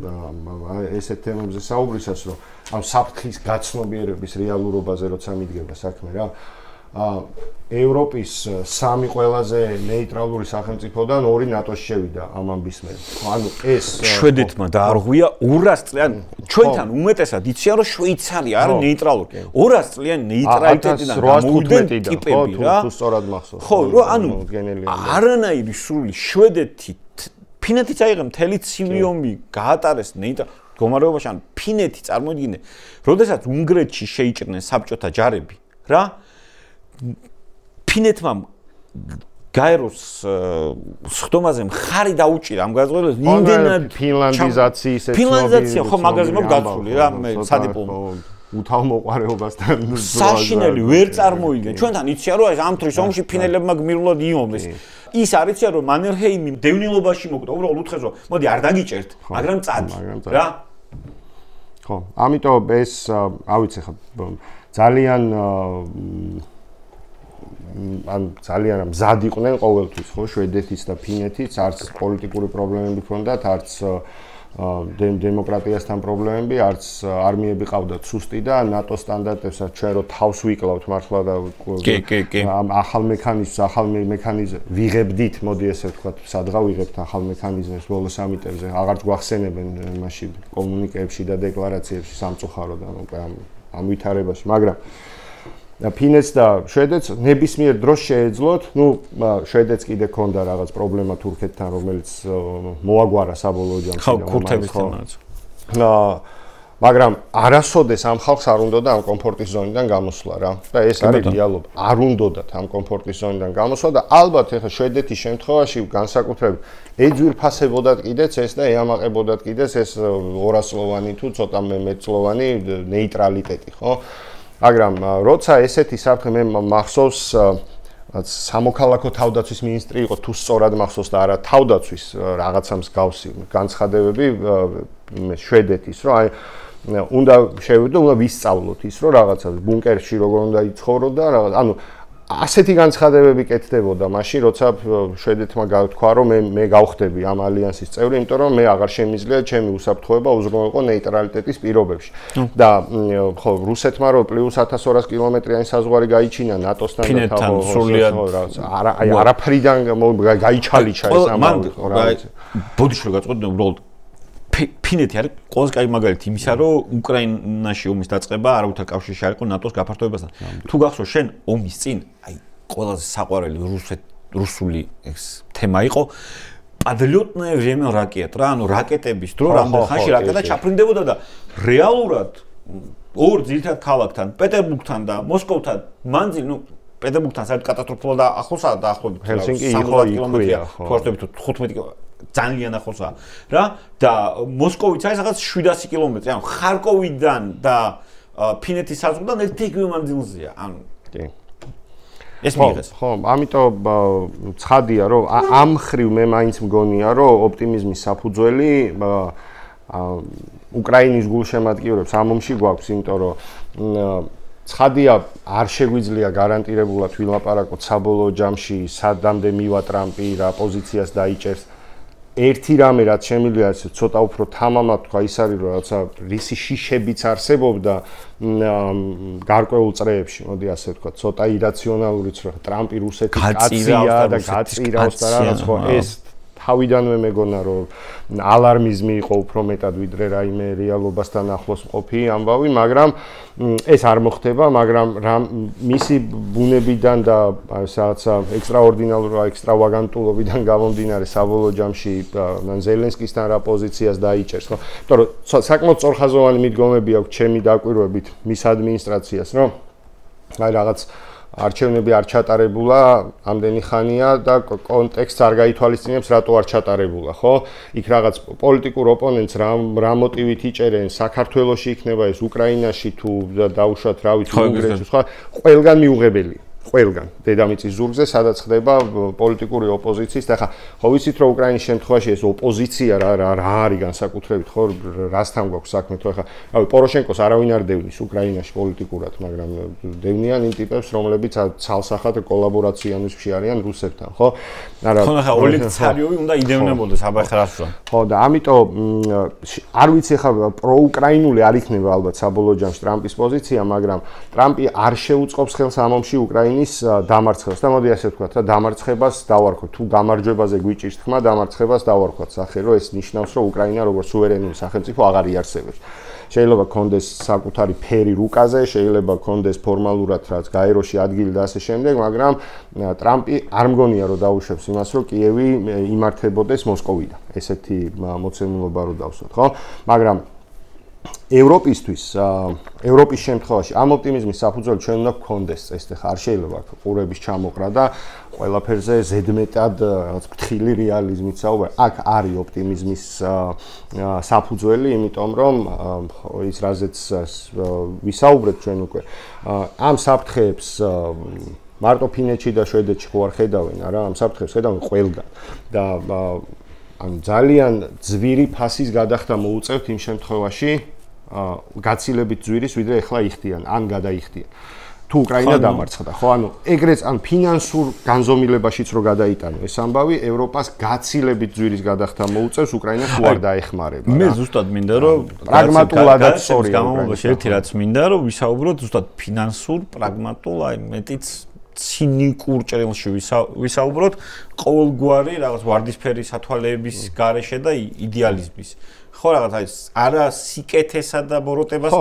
ესეთ თემებზე საუბრისას რომ ამ საფრთხის გაცნობიერების რეალურობაზე როცა მიდგება საქმე რა ევროპის სამი ყველაზე ნეიტრალური სახელმწიფოდან ორი ნატოში შევიდა ამ ამბის მერე. ანუ ეს შვედეთმა დაარღვია 200 წლიანი ჩვენთან უმეტესად იციან რომ შვეიცარია არის ნეიტრალური. 200 წლიანი ნეიტრალიტეტიდან გამოვიდნენ ტიპები რა. თუ სწორად მახსოვს. ხო, რომ ანუ არანაირი სრული შვედეთი ფინეთიც აიღე მთელი ცივი გაატარეს მდგომარეობაში ან ფინეთი წარმოიდგინე, როდესაც უნგრეთში შეიჭრნენ საბჭოთა ჯარები რა ფინეთმა გაეროს სხდომაზე მხარი დაუჭირა ამ გაზღვერებს იმდენად ფინლანდიზაცია ხო მაგაზე მოგაცული რა მე სადიპლომო უთავმოყარეობასთან საშინელი ვერ წარმოიდგენ ჩვენთან იციან რომ ამ თრის ომში ფინელებმა გმირულად იომეს ის არიციან რომ მანერჰეიმი დევნილობაში მოკვდა უბრალოდ უთხრეს რომ მოდი არ დაგიჭერთ მაგრამ წადი რა ხო ამიტომ ეს ავიცი ხა ძალიან ან ძალიან მზად იყვნენ ყოველთვის ხო შვედეთის და ფინეთის არც პოლიტიკური პრობლემები ჰქონდათ არც დემოკრატიასთან პრობლემები არც არმიები ყავდათ სუსტი და ნატო სტანდარტებსაც ჩვენ რო თავს ვიკლავთ მართლა და ამ ახალ მექანიზმს ვიღებდით მოდი ესე ვთქვათ სადღა ვიღებთ ახალ მექანიზმს ბოლო სამიტებზე აღარც გვახსენებენ მაშინ კომუნიკეებში და დეკლარაციებში სამწუხაროდ ამ ვითარებაში მაგრამ ფინეთს და შვედეთს ნებისმიერ დროს შეეძლოთ, შვედეთს კიდე ქონდა რაღაც პრობლემა თურქეთთან, რომელიც მოაგვარა საბოლოო ჯამში. ხო, ქურთების თემაც. მაგრამ არასოდეს ამ ხალხს არ უნდოდა ამ კომფორტის ზონიდან გამოსვლა რა. და ეს არის დიალოგი. არ უნდოდათ ამ კომფორტის ზონიდან გამოსვლა და ალბათ ეხლა შვედეთის შემთხვევაში განსაკუთრებით ეძვირფასებოდათ კიდეც ეს და ეამაყებოდათ კიდეც ეს 200-წლოვანი თუ ცოტა მეტწლოვანი ნეიტრალიტეტი, ხო? მაგრამ როცა ესეთი საფრთხე მე მახსოვს სამოქალაქო თავდაცვის მინისტრი იყო თუ სწორად მახსოვს და არა თავდაცვის რაღაცა მსგავსი განცხადებები შვედეთის რომ აი უნდა შევიდო, უნდა ვისწავლოთ ის, რომ რაღაცა ბუნკერში როგორ უნდა იცხოვრო და რაღაც, ანუ ასეთი განცხადებები კეთდებოდა მაშინ, როცა შვედეთმა გათქვა, რომ მე გავხდები ამ ალიანსის წევრი, იმიტომ რომ მე აღარ შემიძლია ჩემი უსაფრთხოება უზრუნველყო ნეიტრალიტეტის პირობებში. და ხო, რუსეთმა რო პლუს 1200 კილომეტრიანი საზღვარი გაიჩინა ნატოსთან და თავო სრულიად არაფრიდან გაიჩალიჩა ეს ამბავი. ბოდიში გაწყვეტდნენ უბრალოდ ფინეთი არის ყველაზე კაი მაგალითი იმისა, რომ უკრაინაში ომის დაწყება არავითარ კავშირში არ იყო ნატოს გაფართოებასთან. თუ გახსოვს შენ ომის წინ, აი ყველაზე საყვარელი რუსული ეს თემა იყო падлётное время ракет, რა, ანუ რაკეტების დრო რამდენ ხანში რაკეტა ჩაფრინდებოდა და რეალურად ორ ძირითად ქალაქთან, პეტერბურგთან და მოსკოვთან მანძილი, ну პეტერბურგთან საერთოდ კატასტროფულად ახლოსაა და ახლობით ჰელსინკი იყო იქვია, ხო, 15 ძალიან ახლოსაა რა და მოსკოვიც არის რაღაც 700 კილომეტრი, ანუ ხარკოვიდან და ფინეთის საზღვრიდან ერთიგივე მანძილზეა, ანუ კი ეს მიიღეს. ხო, ამიტომ ცხადია, რომ ამ ხრივ მე მაინც მგონია, რომ ოპტიმიზმის საფუძველი უკრაინის გულშემატკივრებს ამ ომში გვაქვს, იმიტომ რომ ცხადია, არ შეგვიძლია გარანტირებულად ვილაპარაკოთ საბოლოო ჯამში, სადამდე მივა ტრამპი რა პოზიციას დაიჭერს. ერთი რამე რაც შემიძლია ცოტა უფრო თამამად თქვა ის არის რომ რაცა რისი შიშებიც არსებობდა გარკვეულ წრეებში, მოდი ასე ვთქვა, ცოტა ირაციონალურიც რომ ტრამპი რუსეთის კაცია და გაწირავს და რაღაც ხო ეს თავიდანვე მეგონა რომ ალარმიზმი იყო უფრო მეტად ვიდრე რაიმე რეალობასთან ახლოს მყოფი ამბავი, მაგრამ ეს არ მოხდება, მაგრამ მისი ბუნებიდან და რაღაცა ექსტრაორდინალურობიდან გამომდინარე საბოლოო ჯამში ზელენსკისთან რა პოზიციას დაიჭერს, ხო? იმიტომ რომ საკმაოდ სწორხაზოვანი მიდგომები აქვს ჩემი დაკვირვებით მის ადმინისტრაციას, რომ აი რაღაც არჩევნები არ ჩატარებულა ამდენი ხანია და კონტექსტს არ გაითვალისწინებს რატო არ ჩატარებულა, ხო? იქ რაღაც პოლიტიკურ ოპონენტს რა მოტივით იჭერენ, საქართველოში იქნება ეს უკრაინაში თუ დაუშვათ რა ვიცი უნგრეთში, ხო? ყველგან მიუღებელია. ყველგან დედამიწის ზურგზე სადაც ხდება პოლიტიკური ოპოზიციის და ხა ხო ვიცით რომ უკრაინის შემთხვევაში ეს ოპოზიცია რა არის განსაკუთრებით ხო რასთან გვაქვს საქმე თუ ხა რავი პოროშენკოს არავინ არ დევნის უკრაინაში პოლიტიკურად მაგრამ დევნიან იმ ტიპებს რომლებიც ცალსახად კოლაბორაციანში არიან რუსებთან ხო არა ხო ხა ოლეგ ცარიოვი უნდა იდევნებოდეს აბახრასო ხო და ამიტომ არ ვიცი ხა პროუკრაინული არ იქნება ალბათ საბოლოო ჯამში ტრამპის პოზიცია მაგრამ ტრამპი არ შეუწყობს ხელს ამ ომში უკრაინის დამარცხებას და მოდი ასე ვთქვათ რა დამარცხებას დავარქვათ თუ გამარჯვებაზე გვიჭირს თქმა დამარცხებას დავარქვათ სახე რომ ეს ნიშნავს რომ უკრაინა როგორც სუვერენული სახელმწიფო აღარ იარსებებს შეიძლება კონდეს საკუთარი ფერი რუკაზე შეიძლება კონდეს ფორმალურად რაც გაეროში ადგილი და ასე შემდეგ მაგრამ ტრამპი არ მგონია რომ დაუშვებს იმას რომ კიევი იმართებოდეს მოსკოვიდან ესეთი მოცემულობა რო დავსვათ ხო მაგრამ ევროპისთვის ევროპის შემთხვევაში ამ ოპტიმიზმის საფუძველი ჩვენ უნდა გქონდეს წესდ ხარ შეიძლება ყურების ჩამოყრა და ყველაფერზე ზედმეტად რაღაც ფრთხილი რეალიზმით საუბარი აქ არის ოპტიმიზმის საფუძველი იმიტომ რომ ის რაზეც ვისაუბრეთ ჩვენ უკვე ამ საფრთხეებს მარტო ფინეთში და შვედეთში ხო არ ხედავენ არა ამ საფრთხეებს ხედავენ ყველგან და ან ძალიან ძვირი ფასის გადახდა მოუწევთ იმ შემთხვევაში გაცილებით ძვირის ვიდრე ახლა იხდიან ან გადაიხდიან თუ უკრაინა დამარცხდა ხო ანუ ეგრეც ან ფინანსურ განზომილებაშიც რო გადაიტანო ეს ამბავი ევროპას გაცილებით ძვირის გადახდა მოუწევს უკრაინას თუ არ დაეხმარება მე ზუსტად მინდა რომ პრაგმატულადაც სწორია გამომობაში ერთი რაც მინდა რომ ვისაუბროთ ზუსტად ფინანსურ პრაგმატულ აი მეტიც ცინიკურ ჭრილში ვისაუბროთ ყოველგვარი რაღაც ვარდისფერი სათვალეების გარეშე და იდეალიზმის ხო რაღაც აი არა სიკეთესა და ბოროტებას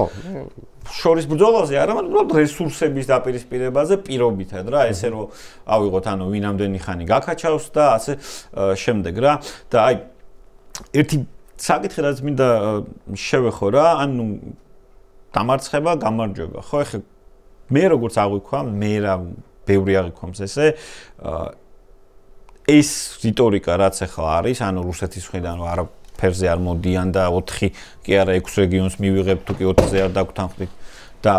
შორის ბრძოლაზე არამედ უბრალოდ რესურსების დაპირისპირებაზე პირობითად რა ესე რომ ავიღოთ ანუ ვინამდენი ხანი გაკაჩავს და ასე შემდეგ რა და აი ერთი საკითხი რაც მინდა შევეხო რა ანუ დამარცხება გამარჯვება ხო ეხლა მე როგორც აღვიქვა მე რა ბევრი აღიქვამს ესე ეს რიტორიკა რაც ახლა არის ანუ რუსეთის მხრიდან რომ არაფერზე არ მოდიან და 4 კი არა 6 რეგიონს მივიღებთ თუ კი 4-ზე არ დაგვთანხმდით და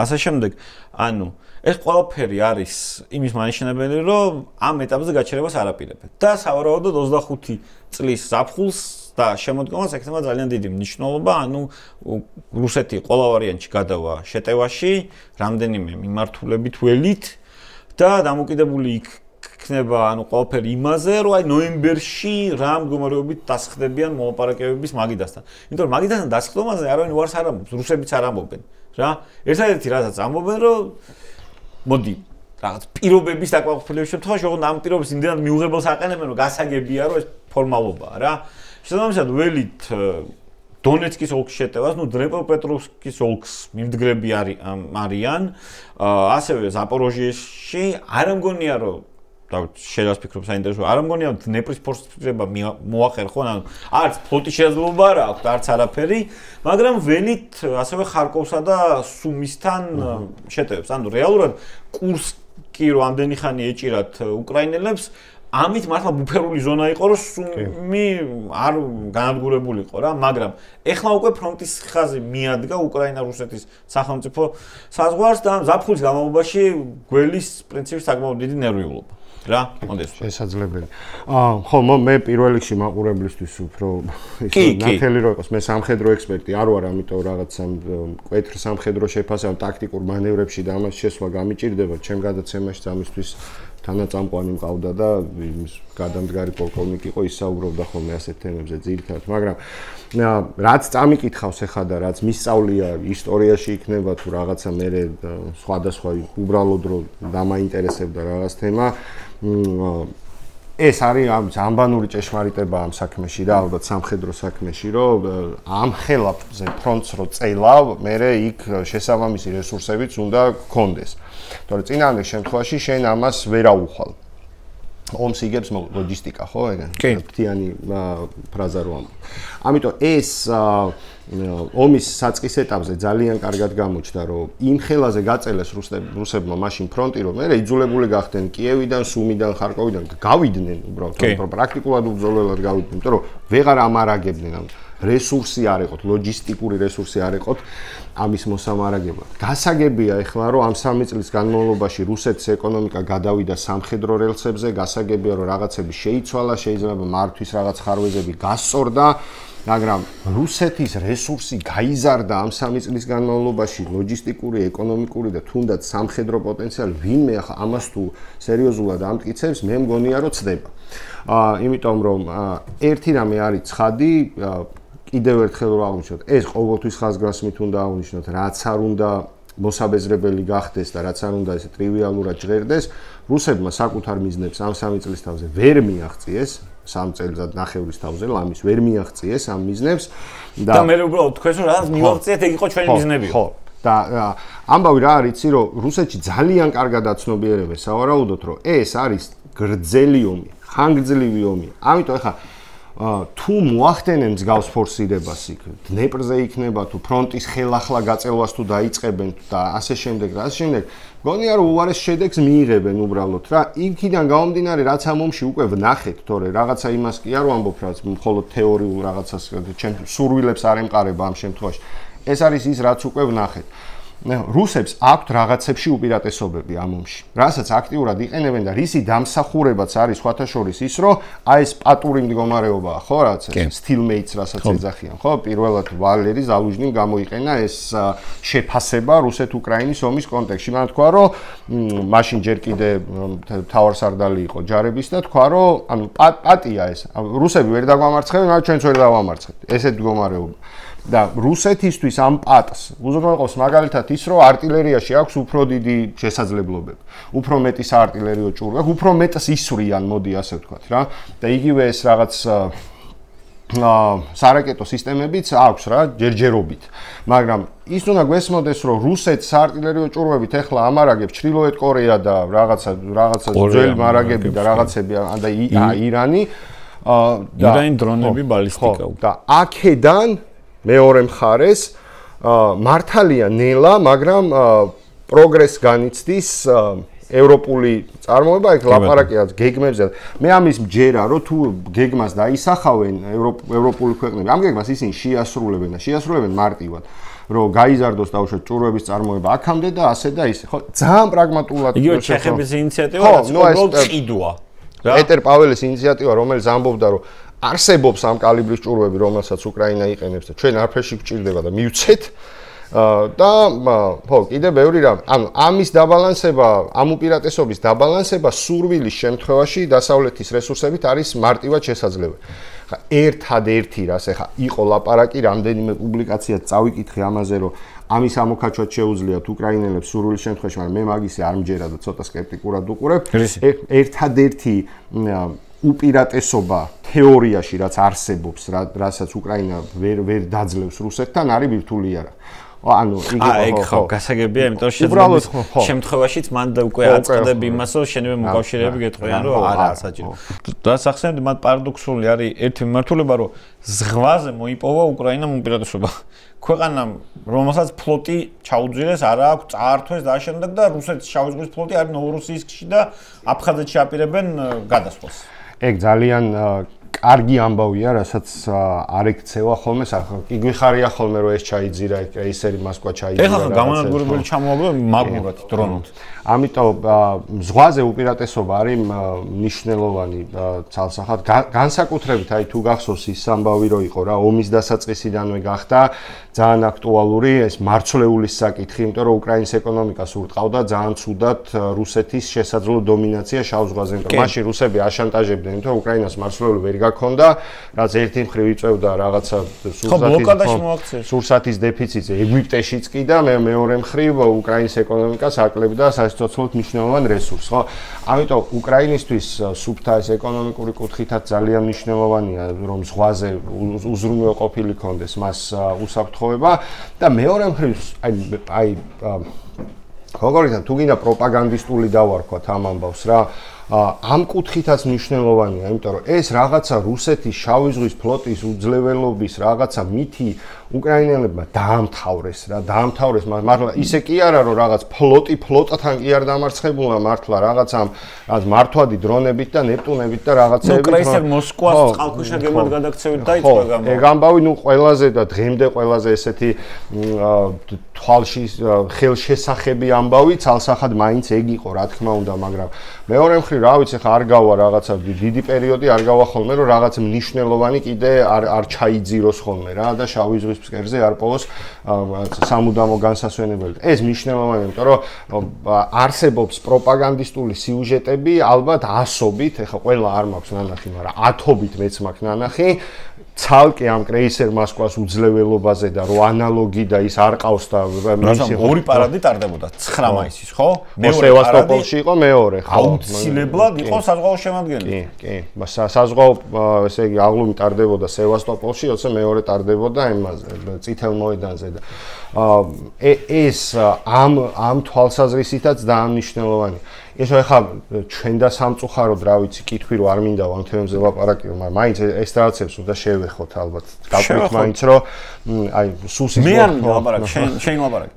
ასე შემდეგ ანუ ეს ყველაფერი არის იმის მანიშნებელი რომ ამ ეტაპზე გაჩერებას არ აპირებთ და სავარაუდოდ 25 წლის ზაფხულს და შემოდგომას ექნება ძალიან დიდი მნიშვნელობა, ანუ რუსეთი ყველა ვარიანტში გადავა შეტევაში, რამდენიმე მიმართულებით ველით და დამოკიდებული იქნება, ანუ ყველაფერი იმაზე, რომ აი ნოემბერში რა მდგომარეობით დასხდებიან მოლაპარაკებების მაგიდასთან. იმიტომ რომ მაგიდასთან დასხდომაზე არავინ უარს არ ამბობს, რუსებიც არ ამბობენ, რა. ერთადერთი რასაც ამბობენ, რომ მოდი რაღაც პირობების დაკმაყოფილების შემთხვევაში, ოღონდ ამ პირობებს იმდენად მიუღებელს აყენებენ, რომ გასაგებია, რომ ეს ფორმალობაა, რა. შესაბამისად, ველით დონეცკის ოლქის შეტევას, ნუ დრეპოპეტროვსკის ოლქს მიმდგრები არიან, ასევე ზაპოროჟიეში, არ მგონია, რომ და შეიძლება ვფიქრობ საინტერესო, არ მგონია, რომ დნეპრის ფორსირება მოახერხონ, ანუ არც ფლოტის შესაძლებლობა არ აქვს, არც არაფერი, მაგრამ ველით ასევე ხარკოვსა და სუმისთან შეტევებს. ანუ რეალურად კურსკი რო ამდენი ხანი ეჭირათ უკრაინელებს, ამით მართლა ბუფერული ზონა იყო, რომ სუმი არ განადგურებული იყო რა, მაგრამ ეხლა უკვე ფრონტის ხაზი მიადგა უკრაინა-რუსეთის სახელმწიფო საზღვარს და ზაფხულის განმავლობაში გველის პრინციპით საკმაოდ დიდი ნერვიულობა. რა, მოდეს. შესაძლებელი. ხო, მე პირველ რიგში მაყურებლისთვის უფრო ნათელი რო იყოს, მე სამხედრო ექსპერტი არ ვარ, ამიტომ რაღაცა მკვეთრ სამხედრო შეფასება ტაქტიკურ მანევრებში და ამას შესვლა გამიჭირდება, ჩემ გადაცემაში ამისთვის თანაწამყვანი მყავდა და იმის გადამდგარი პოლკოვნიკი იყო, ისაუბრობდა ხოლმე ასეთ თემებზე ძირითადად, მაგრამ რაც წამიკითხავს ახლა და რაც მისწავლია ისტორიაში იქნება თუ რაღაცა მე სხვადასხვა უბრალოდ რომ დამაინტერესებდა რაღაც თემა, ეს არის ამბანური ჭეშმარიტება ამ საქმეში და ალბათ სამხედრო საქმეში, რომ ამ ხელაფზე ფრონტს რო წელავ, მე იქ შესაბამისი რესურსებიც უნდა გქონდეს. თორე წინააღმდეგ შემთხვევაში შენ ამას ვერ აუხვალ. ომს იგებს ლოჯისტიკა, ხო, ეგ? ფრთიანი ფრაზა რო ამბობ. ამიტომ ეს ომის საწყის ეტაპზე ძალიან კარგად გამოჩნდა, რომ იმ ხელაზე გაწელეს რუსებმა მაშინ ფრონტი, რომ მე იძულებული გახდნენ კიევიდან, სუმიდან, ხარკოვიდან გავიდნენ უბრალოდ, პრაქტიკულად უბრძოლველად გავიდნენ, იმიტომ რომ ვეღარ ამარაგებდნენ, ანუ რესურსი არ ეყოთ, ლოჯისტიკური რესურსი არ ეყოთ ამის მოსამარაგებლად. გასაგებია ეხლა, რომ ამ 3 წლის განმავლობაში რუსეთის ეკონომიკა გადავიდა სამხედრო რელსებზე, გასაგებია, რომ რაღაცები შეიცვალა, შეიძლება მართვის რაღაც ხარვეზები გასწორდა, მაგრამ რუსეთის რესურსი გაიზარდა ამ 3 წლის განმავლობაში, ლოჯისტიკური, ეკონომიკური და თუნდაც სამხედრო პოტენციალი, ვინმე ახლა ამას თუ სერიოზულად ამტკიცებს, მე მგონია, რომ ცდება. იმიტომ რომ ერთი რამე არის ცხადი, კიდევ ერთხელ რომ აღვნიშნოთ, ეს ყოველთვის ხაზგასმით უნდა აღვნიშნოთ, რაც არ უნდა მოსაბეზრებელი გახდეს და რაც არ უნდა ესე ტრივიალურად ჟღერდეს, რუსებმა საკუთარ მიზნებს ამ 3 წლის თავზე ვერ მიაღწიეს, 3 წელიწად ნახევრის თავზე ლამის ვერ მიაღწიეს ამ მიზნებს და მე უბრალოდ თქვენს რომ რაღაც მივაღწიეთ, ეგ იყო ჩვენი მიზნებიო. ხო. და ამბავი რა არის, იცი რომ რუსეთში ძალიან კარგად აცნობიერებენ სავარაუდოდ, რომ ეს არის გრძელი ომი, ხანგრძლივი ომი. ამიტომ ეხლა თუ მოახდენენ მსგავს ფორსირებას იქ, დნეპრზე იქნება თუ ფრონტის ხელახლა გაწელვას თუ დაიწყებენ და ასე შემდეგ, მგონია რომ უარეს შედეგს მიიღებენ უბრალოდ რა. იქიდან გამომდინარე, რაც ამ ომში უკვე ვნახეთ, თორე რაღაცა იმას კი არ ვამბობ, რაც მხოლოდ თეორიულ რაღაცას ჩემ სურვილებს არ ემყარება ამ შემთხვევაში. ეს არის ის, რაც უკვე ვნახეთ. რუსებს აქვთ რაღაცებში უპირატესობები ამ ომში, რასაც აქტიურად იყენებენ და რისი დამსახურებაც არის სხვათა შორის ის, რომ აი ეს პატური მდგომარეობაა, ხო, რაც ეს სტილმეიტს რასაც ეძახიან, ხო, პირველად ვალერი ზალუჟნიმ გამოიყენა ეს შეფასება რუსეთ-უკრაინის ომის კონტექსტში. მან თქვა, რომ მაშინ ჯერ კიდე მთავარსარდალი იყო ჯარების და თქვა, რომ ანუ პატია ეს. რუსები ვერ დაგვამარცხებენ, მაგრამ ჩვენც ვერ დავამარცხებთ. ესეთ მდგომარეობა. და რუსეთისთვის ამ პატს უზრუნველყოფს მაგალითად ის, რომ артиლერიაში აქვს უფრო დიდი შესაძლებლობები, უფრო მეტი საარტილერიო ჭურვი აქვს, უფრო მეტს ისვრიან, მოდი ასე ვთქვათ რა. და იგივე ეს რაღაც სარაკეტო სისტემებიც აქვს რა, ჯერჯერობით. მაგრამ ის უნდა გვესმოდეს, რომ რუსეთს საარტილერიო ჭურვებით ეხლა ამარაგებს ჩრდილოეთ კორეა და რაღაცა ძველი მარაგები და რაღაცები და ირანი ირანი დრონები ბალისტიკა. და აქედან მეორე მხარეს მართალია ნელა, მაგრამ პროგრესს განიცდის ევროპული წარმოება, ეგ ლაპარაკია გეგმებზე. მე ამის მჯერა, რომ თუ გეგმას დაისახავენ ევროპული ქვეყნები, ამ გეგმას ისინი შეასრულებენ მარტივად, რომ გაიზარდოს დაუშვათ ჭურვების წარმოება აქამდე და ასე და ისე. ხო, ძალიან პრაგმატულად. იგივე ჩეხების ინიციატივა, რაც უბრალოდ ყიდვა. პეტერ პაველის ინიციატივა, რომელიც ამბობდა, რომ არსებობს ამ კალიბრის ჭურვები, რომელსაც უკრაინა იყენებს და ჩვენ არაფერში გვჭირდება და მივცეთ და ხო, კიდე ბევრი რამ. ანუ ამის დაბალანსება, ამ უპირატესობის დაბალანსება სურვილის შემთხვევაში დასავლეთის რესურსებით არის მარტივად შესაძლებელი. ხა ერთადერთი რას ეხა იყო ლაპარაკი, რამდენიმე პუბლიკაცია წავიკითხე ამაზე, რომ ამის ამოქაჩვაც შეუძლიათ უკრაინელებს სურვილის შემთხვევაში, მაგრამ მე მაგისი არ მჯერა და ცოტა სკეპტიკურად ვუყურებ. ერთადერთი უპირატესობა თეორიაში რაც არსებობს, რასაც უკრაინა ვერ დაძლევს რუსეთთან, არის ბირთვული იარაღი. ანუ იგი ხო გასაგებია, იმიტომ რომ შემთხვევაშიც მან უკვე აწყდები იმას, რომ შენივე მოკავშირეები გეტყვიან, რომ არა საჭირო. დასახსენებდი, მათ პარადოქსული არის ერთი მიმართულება, რომ ზღვაზე მოიპოვა უკრაინამ უპირატესობა. ქვეყანამ, რომელსაც ფლოტი ჩაუძვირეს, არა აქვს წაართვეს და შემდეგ და რუსეთის შავი ზღვის ფლოტი არის ნოვოროსიისკში და აფხაზეთში აპირებენ გადასვლას. ეგ ძალიან კარგი ამბავია, რასაც არ ექცევა ხოლმე სახალხო. კი გვიხარია ხოლმე, რომ ეს ჩაიძირა, კრეისერი მოსკვა ჩაიძირა. ეხლა გამონადგურებელი ჩამოაგვია მაგურად დრონით. ამიტომ ზღვაზე უპირატესობა არის მნიშვნელოვანი ცალსახად. განსაკუთრებით აი თუ გახსოვს ის ამბავი რო იყო რა, ომის დასაწყისიდანვე გახდა ძალიან აქტუალური ეს მარცვლეულის საკითხი, იმიტომ რომ უკრაინის ეკონომიკას ურტყავდა ძალიან ცუდად რუსეთის შესაძლო დომინაცია შავ ზღვაზე. მაშინ რუსები აშანტაჟებდნენ, იმიტომ რომ უკრაინას მარცვლეული ვერ გაქონდა, რაც ერთი მხრივ იწევდა რაღაცა სურსათის დეფიციტზე ეგვიპტეშიც კი და მეორე მხრივ უკრაინის ეკონომიკას აკლებდა საცოცლოდ მნიშვნელოვან რესურსს, ხო? ამიტომ უკრაინისთვის სუფთა ეს ეკონომიკური კუთხითაც ძალიან მნიშვნელოვანია, რომ ზღვაზე უზრუნველყოფილი კონდეს მას უსაფრთხოება და მეორე მხრივ აი როგორიცაა თუ გინდა პროპაგანდისტული დავარქვათ ამ ამბავს რა ამ კუთხითაც მნიშვნელოვანია, იმიტომ რომ ეს რაღაცა რუსეთის შავი ზღვის ფლოტის უძლეველობის რაღაცა მითი უკრაინელებმა დაამთავრეს რა, მართლა ისე კი არა რომ რაღაც ფლოტთან კი არ დამარცხებულა მართლა რაღაცა მართვადი დრონებით და ნეპტუნებით და რაღაცეებით. ნუ კრეისერ მოსკვას წყალქვეშა გემად გადაქცევით დაიწყო გამო. ეგ ამბავი ნუ ყველაზე და დღემდე ყველაზე ესეთი თვალში ხელშესახები ამბავი ცალსახად მაინც ეგ იყო რა თქმა უნდა, მაგრამ მეორე მხრივ რა ვიცი ხა არ გავა რაღაცა დიდი პერიოდი არ გავა ხოლმე რომ რაღაც მნიშვნელოვანი კიდე არ ჩაიძიროს ხოლმე რა და შავი ზღვის ფსკერზე არ პოვოს სამუდამო განსასვენებელი. ეს მნიშვნელოვანია, იმიტომ რომ არსებობს პროპაგანდისტული სიუჟეტები, ალბათ ასობით, ეხლა ყველა არ მაქვს ნანახი, მაგრამ ათობით მეც მაქვს ნანახი. ცალკე ამ კრეისერ მოსკვას უძლეველობაზე და რო ანალოგი და ის არ ყავს და ორი პარადი ტარდებოდა 9 მაისის, ხო? სევასტოპოლში იყო მეორე, ხო? აუცილებლად იყო საზღვაო შემადგენელი. კი. საზღვაო, ესე იგი, აღლუმი ტარდებოდა სევასტოპოლში, როცა მეორე ტარდებოდა იმაზე, წითელ მოედანზე და ეს ამ თვალსაზრისითაც დაამნიშნელოვანი. ეს ახლა ჩვენ და სამწუხაროდ რა ვიცი, კითხვი რო არ მინდა ამ თემებზე ლაპარაკიო, მაგრამ მაინც ეს რაღაცებს უნდა შევეხოთ ალბათ. გაგვით მაინც რომ აი სუსის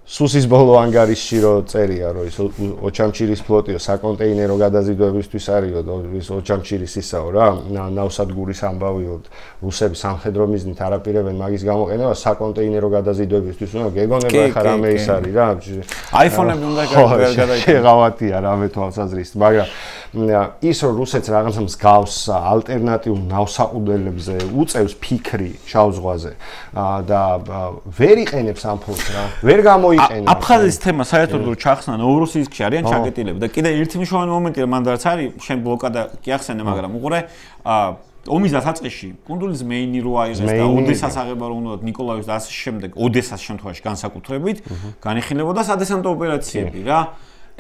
სუსის ბოლო ანგარიშში რო წერია რომ ის ოჩამჩირის ფლოტიო საკონტეინერო გადაზიდვებისთვის არისო, ის ოჩამჩირის ისაო რა, ნავსადგურის ამბავიო, რუსები სამხედრო მიზნით არაპირებენ მაგის გამოყენება საკონტეინერო გადაზიდვებისთვის, ნუ გეგონება ხა რამე ის არის რა. აიფონები უნდა გადაიყვანოს. შეღავათია რამე თვალსაზრისით, მაგრამ ის რომ რუსეთს რაღაც მსგავს ალტერნატიულ ნავსაყუდელებზე უწევს ფიქრი შავ ზღვაზე და ვერ იყენებს ამ ფლოტს რა, ვერ გამოიყენა. აფხაზეთის თემა საერთოდ რო ჩახსნა ნოვოროსიისკში არიან ჩაკეტილები და კიდე ერთი მნიშვნელოვანი მომენტია, მან რაც არის, შენ ბლოკადა კი ახსენე, მაგრამ უყურე ომის დასაწყისში კუნძულის მეინი რო აიღეს და ოდესას აღება რო უნდა ნიკოლაევის და ასე შემდეგ, ოდესას შემთხვევაში განსაკუთრებით განიხილებოდა სადესანტო ოპერაციები რა.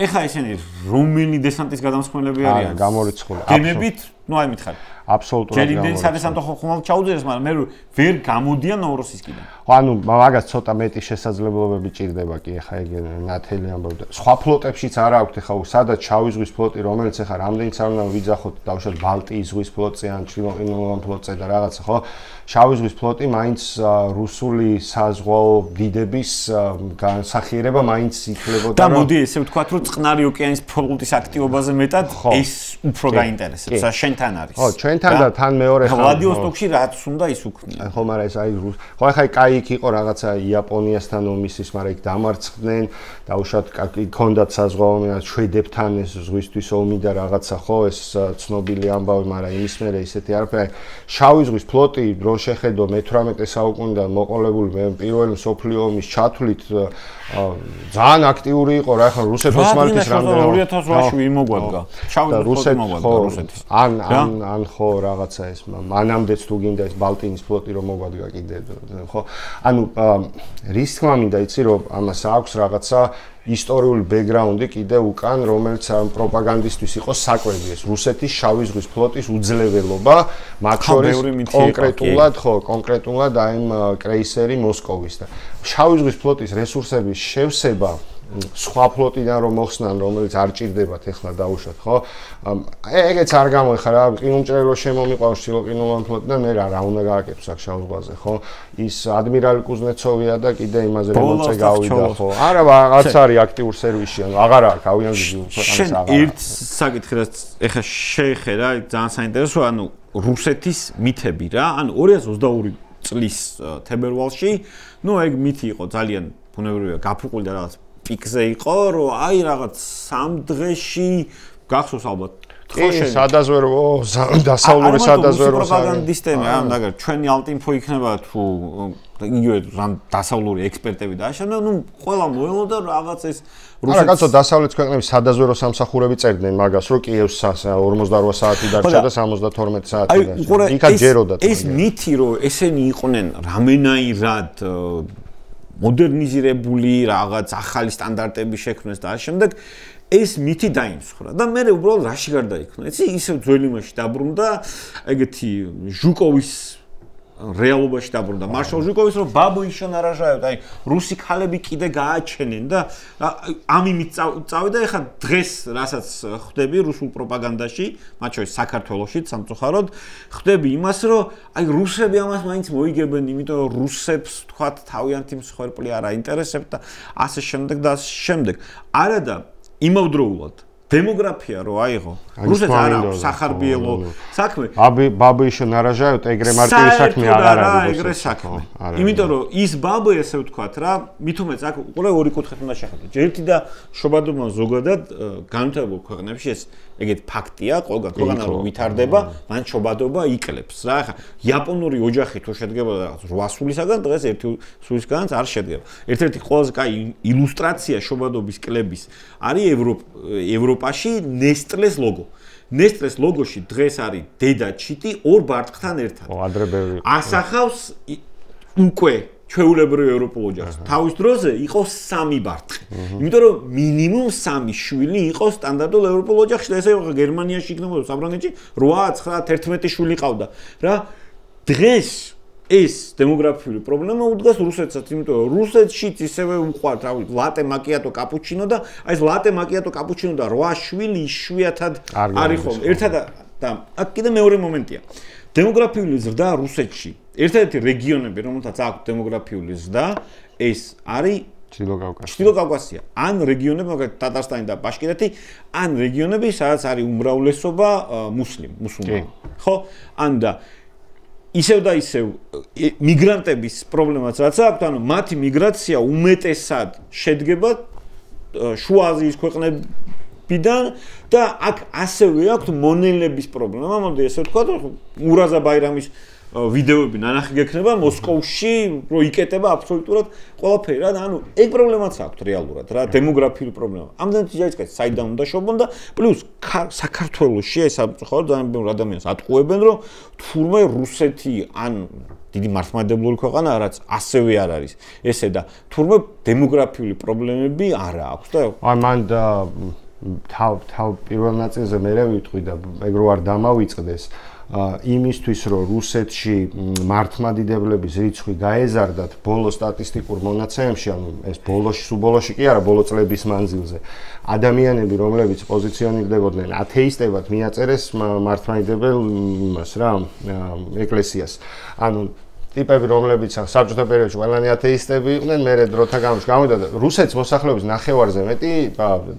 ეხლა ესენი რომელი დესანტის გადამსხმელები არიან? გამორიცხული. გემებით, ნუ აი მითხარი. აბსოლუტურად გამორიცხული. ჯერინდენ სადესანტო ხომალდ ჩაუძერეს, მაგრამ მე ვერ გამოდიან ნოვოროსიისკიდან. ხო, ანუ მაგას ცოტა მეტი შესაძლებლობები ჭირდება კი, ეხლა ეგ ნათელი ამბავი და სხვა ფლოტებშიც არ აქვს, ეხლა სადაც შავი ზღვის ფლოტი, რომელიც ეხლა რამდენიც არ უნდა ვიძახოთ, დავუშვათ ბალტიის ზღვის ფლოტზე ან ჩრდილოყინულოვან ფლოტზე და რაღაცა, ხო? შავი ზღვის ფლოტი მაინც რუსული საზღვაო დიდების განსახიერება მაინც ითვლებოდა. და მოდი ესე ვთქვათ, რომ წყნარი ოკეანის ფლოტის აქტივობაზე მეტად ეს უფრო გაინტერესებს. შენ ჩვენთან არის. ხო, ჩვენთან და თან მეორე ხალხი. ვლადივოსტოკში რაც უნდა ის უქმნია. ხო, მაგრამ ეს აი ხო ახლა კაი იქ იყო რაღაცა იაპონიასთან ომისის, მაგრამ იქ დამარცხდნენ, დაუშვათ ჰქონდათ საზღვაო შვედებთან ეს ზღვისთვის ომი და რაღაცა ხო, ეს ცნობილი ამბავი, მაგრამ იმის მერე ისეთი არაფერი. შავი ზღვის ფლოტი რო შეხედო მე-18 საუკუნიდან მოყოლებული პირველი მსოფლიო ომის ჩათვლით ძალიან აქტიური იყო რა ახლა რუსეთ-ოსმალეთის რამდენი 2008-ში ვიმოგვადგა. შავი ზღვის მოგვადგა რუსეთის. ან ხო რაღაცა ეს მანამდეც თუ გინდა ეს ბალტინის ფლოტი რომ მოგვადგა კიდე ხო ანუ რის თქმა მინდა იცი რომ ამას აქვს რაღაცა ისტორიული ბექგრაუნდი კიდე უკან რომელიც პროპაგანდისტვის იყო საკვები ეს რუსეთის შავი ზღვის ფლოტის უძლეველობა მათ შორის კონკრეტულად აი იმ კრეისერი მოსკოვის და შავი ზღვის ფლოტის რესურსების შევსება სხვა ფლოტიდან რომ მოხსნან რომელიც არ ჭირდებათ ეხლა დაუშვათ ხო ეგეც არ გამოიხარა ყინულმჭრელო შემომიყვანს ჩილოყინულოვან ფლოტიდან მე რა უნდა გააკეთოს აქ შავ ზღვაზე ხო ის ადმირალი კუზნეცოვია და კიდე იმაზე მომწე გავიდა ხო არა რაღაც არის აქტიურ სერვისში ანუ აღარა აქვს ავიანზი ქვეყანას აღარა ერთ საკითხი რაც ეხლა შეეხედა ძალიან საინტერესოა ანუ რუსეთის მითები რა ანუ 2022 წლის თებერვალში ნუ ეგ მითი იყო ძალიან ბუნებრივია გაფუყული და რაღაც პიკზე იყო რომ აი რაღაც 3 დღეში გახსოვს ალბათ სადაზვერო დასავლური სადაზვერო პროპაგანდისტები ამ მაგარ ჩვენი ალტინფო იქნება თუ იგივე რამ დასავლური ექსპერტები დააშენო ნუ ყველა მოელოდა რაღაც ეს არა კაცო დასავლეთ ქვეყნების სადაზვერო სამსახურები წერდნენ მაგას რომ კიევს 48 საათი დარჩა და 72 საათი დარჩა იქა ჯეროდა ეს მითი რომ ესენი იყვნენ რამენაირად მოდერნიზირებული რაღაც ახალი სტანდარტები შექმნეს და ამავდროულად ეს მითი დაიმსხვრა და მე უბრალოდ რაში გარდაიქმნა იცი ისევ ძველი მასში დაბრუნდა ეგეთი ჟუკოვის რეალობაში დაბრუნდა მარშალ ჟუკოვის რომ ბაბუიშო ნარაჟაევ აი რუსი ქალები კიდე გააჩენენ და ამ იმით წავიდა ეხლა დღეს რასაც ხვდები რუსულ პროპაგანდაში მათ შორის საქართველოსშიც სამწუხაროდ ხვდები იმას რომ აი რუსები ამას მაინც მოიგებენ იმიტომ რომ რუსებს თქვათ თავიანთი მსხვერპლი არ აინტერესებთ და ასე შემდეგ და ასე შემდეგ არადა იმავდროულად დემოგრაფია რო აიღო რუსეთს არ აქვს სახარბიელო საქმე ბაბუიშო ნარაჟაევ ეგრე მარტივი საქმე აღარ არის ეგრე საქმე იმიტომ რომ ის ბაბუ ესე ვთქვათ რა მithumeც აქ უყურე ორი კუთხით უნდა შეხედოთ ერთი და შობადობა ზოგადად განვითარებულ ქვეყნებში ეს ეგეთ ფაქტია ყველგან ქვეყანა რომ ვითარდება მან შობადობა იკლებს რა ახლა იაპონური ოჯახი თუ შედგება რაღაც 8 სულისაგან დღეს ერთი სულისგანაც არ შედგება ერთ-ერთი ყველაზე კაი ილუსტრაცია შობადობის კლების არის ევროპაში ნესტლეს ლოგო ნესტლეს ლოგოში დღეს არის დედა ჩიტი ორ ბარტყთან ერთად ო ადრე ბევრი ასახავს უკვე ჩვეულებრივ ევროპულ ოჯახს თავის დროზე იყო 3 ბარტყი იმიტომ რომ მინიმუმ 3 შვილი იყო სტანდარტულ ევროპულ ოჯახში და ესე გერმანიაში იქნებოდა საბრანეთში 8 9 11 შვილი ყავდა რა დღეს ეს დემოგრაფიული პრობლემა უდგას რუსეთსაც, იმიტომ რომ რუსეთშიც ისევე უყვართ, რავი, ლატე მაკიატო კაპუჩინო და აი ეს ლატე მაკიატო კაპუჩინო და 8 შვილი იშვიათად არის ხოლმე. ერთად და აქ კიდე მეორე მომენტია. დემოგრაფიული ზრდა რუსეთში. ერთ-ერთი რეგიონები, რომელთაც აქვს დემოგრაფიული ზრდა, ეს არის ჩრდილოკავკასია. ან რეგიონები, მაგალითად ტატარსტანი და ბაშკირეთი, ან რეგიონები, სადაც არის უმრავლესობა მუსლიმანი. ხო? ან და ისევ და ისევ მიგრანტების პრობლემაც რაც აქვს, ანუ მათი მიგრაცია უმეტესად შედგება შუა აზიის ქვეყნებიდან და აქ ასევე აქვს მონელების პრობლემა. მოდი ესე ვთქვა, ურაზა ბაირამის ვიდეოები ნანახი გექნება მოსკოვში, რომ იკეტება აბსოლუტურად ყველაფერი რა, ანუ ეგ პრობლემაც აქვს რეალურად რა, დემოგრაფიული პრობლემა. ამდენად ჯაიწყეთ საიდან უნდა შობონ და პლუს საქართველოში ეს სამწუხაროდ ძალიან ბევრი ადამიანს ატყუებენ, რომ თურმე რუსეთი ან დიდი მართლმადიდებლური ქვეყანა რაც ასევე არ არის ესე და თურმე დემოგრაფიული პრობლემები არ აქვს და აი მან და თავ პირველ ნაწილზე მე ვიტყვი და ეგ რო არ დამავიწყდეს იმისთვის რომ რუსეთში მართლმადიდებლების რიცხვი გაეზარდათ ბოლო სტატისტიკურ მონაცემებში, ანუ ეს ბოლოში კი არა, ბოლო წლების მანძილზე ადამიანები, რომლებიც პოზიციონირდებოდნენ ათეისტებად, მიაწერეს მართლმადიდებელ იმას რა, ეკლესიას. ანუ ტიპები, რომლებიც საბჭოთა პერიოდში ყველანი ათეისტები იყვნენ, მერე დროთა განმავლობაში გამოვიდა და რუსეთის მოსახლეობის ნახევარზე მეტი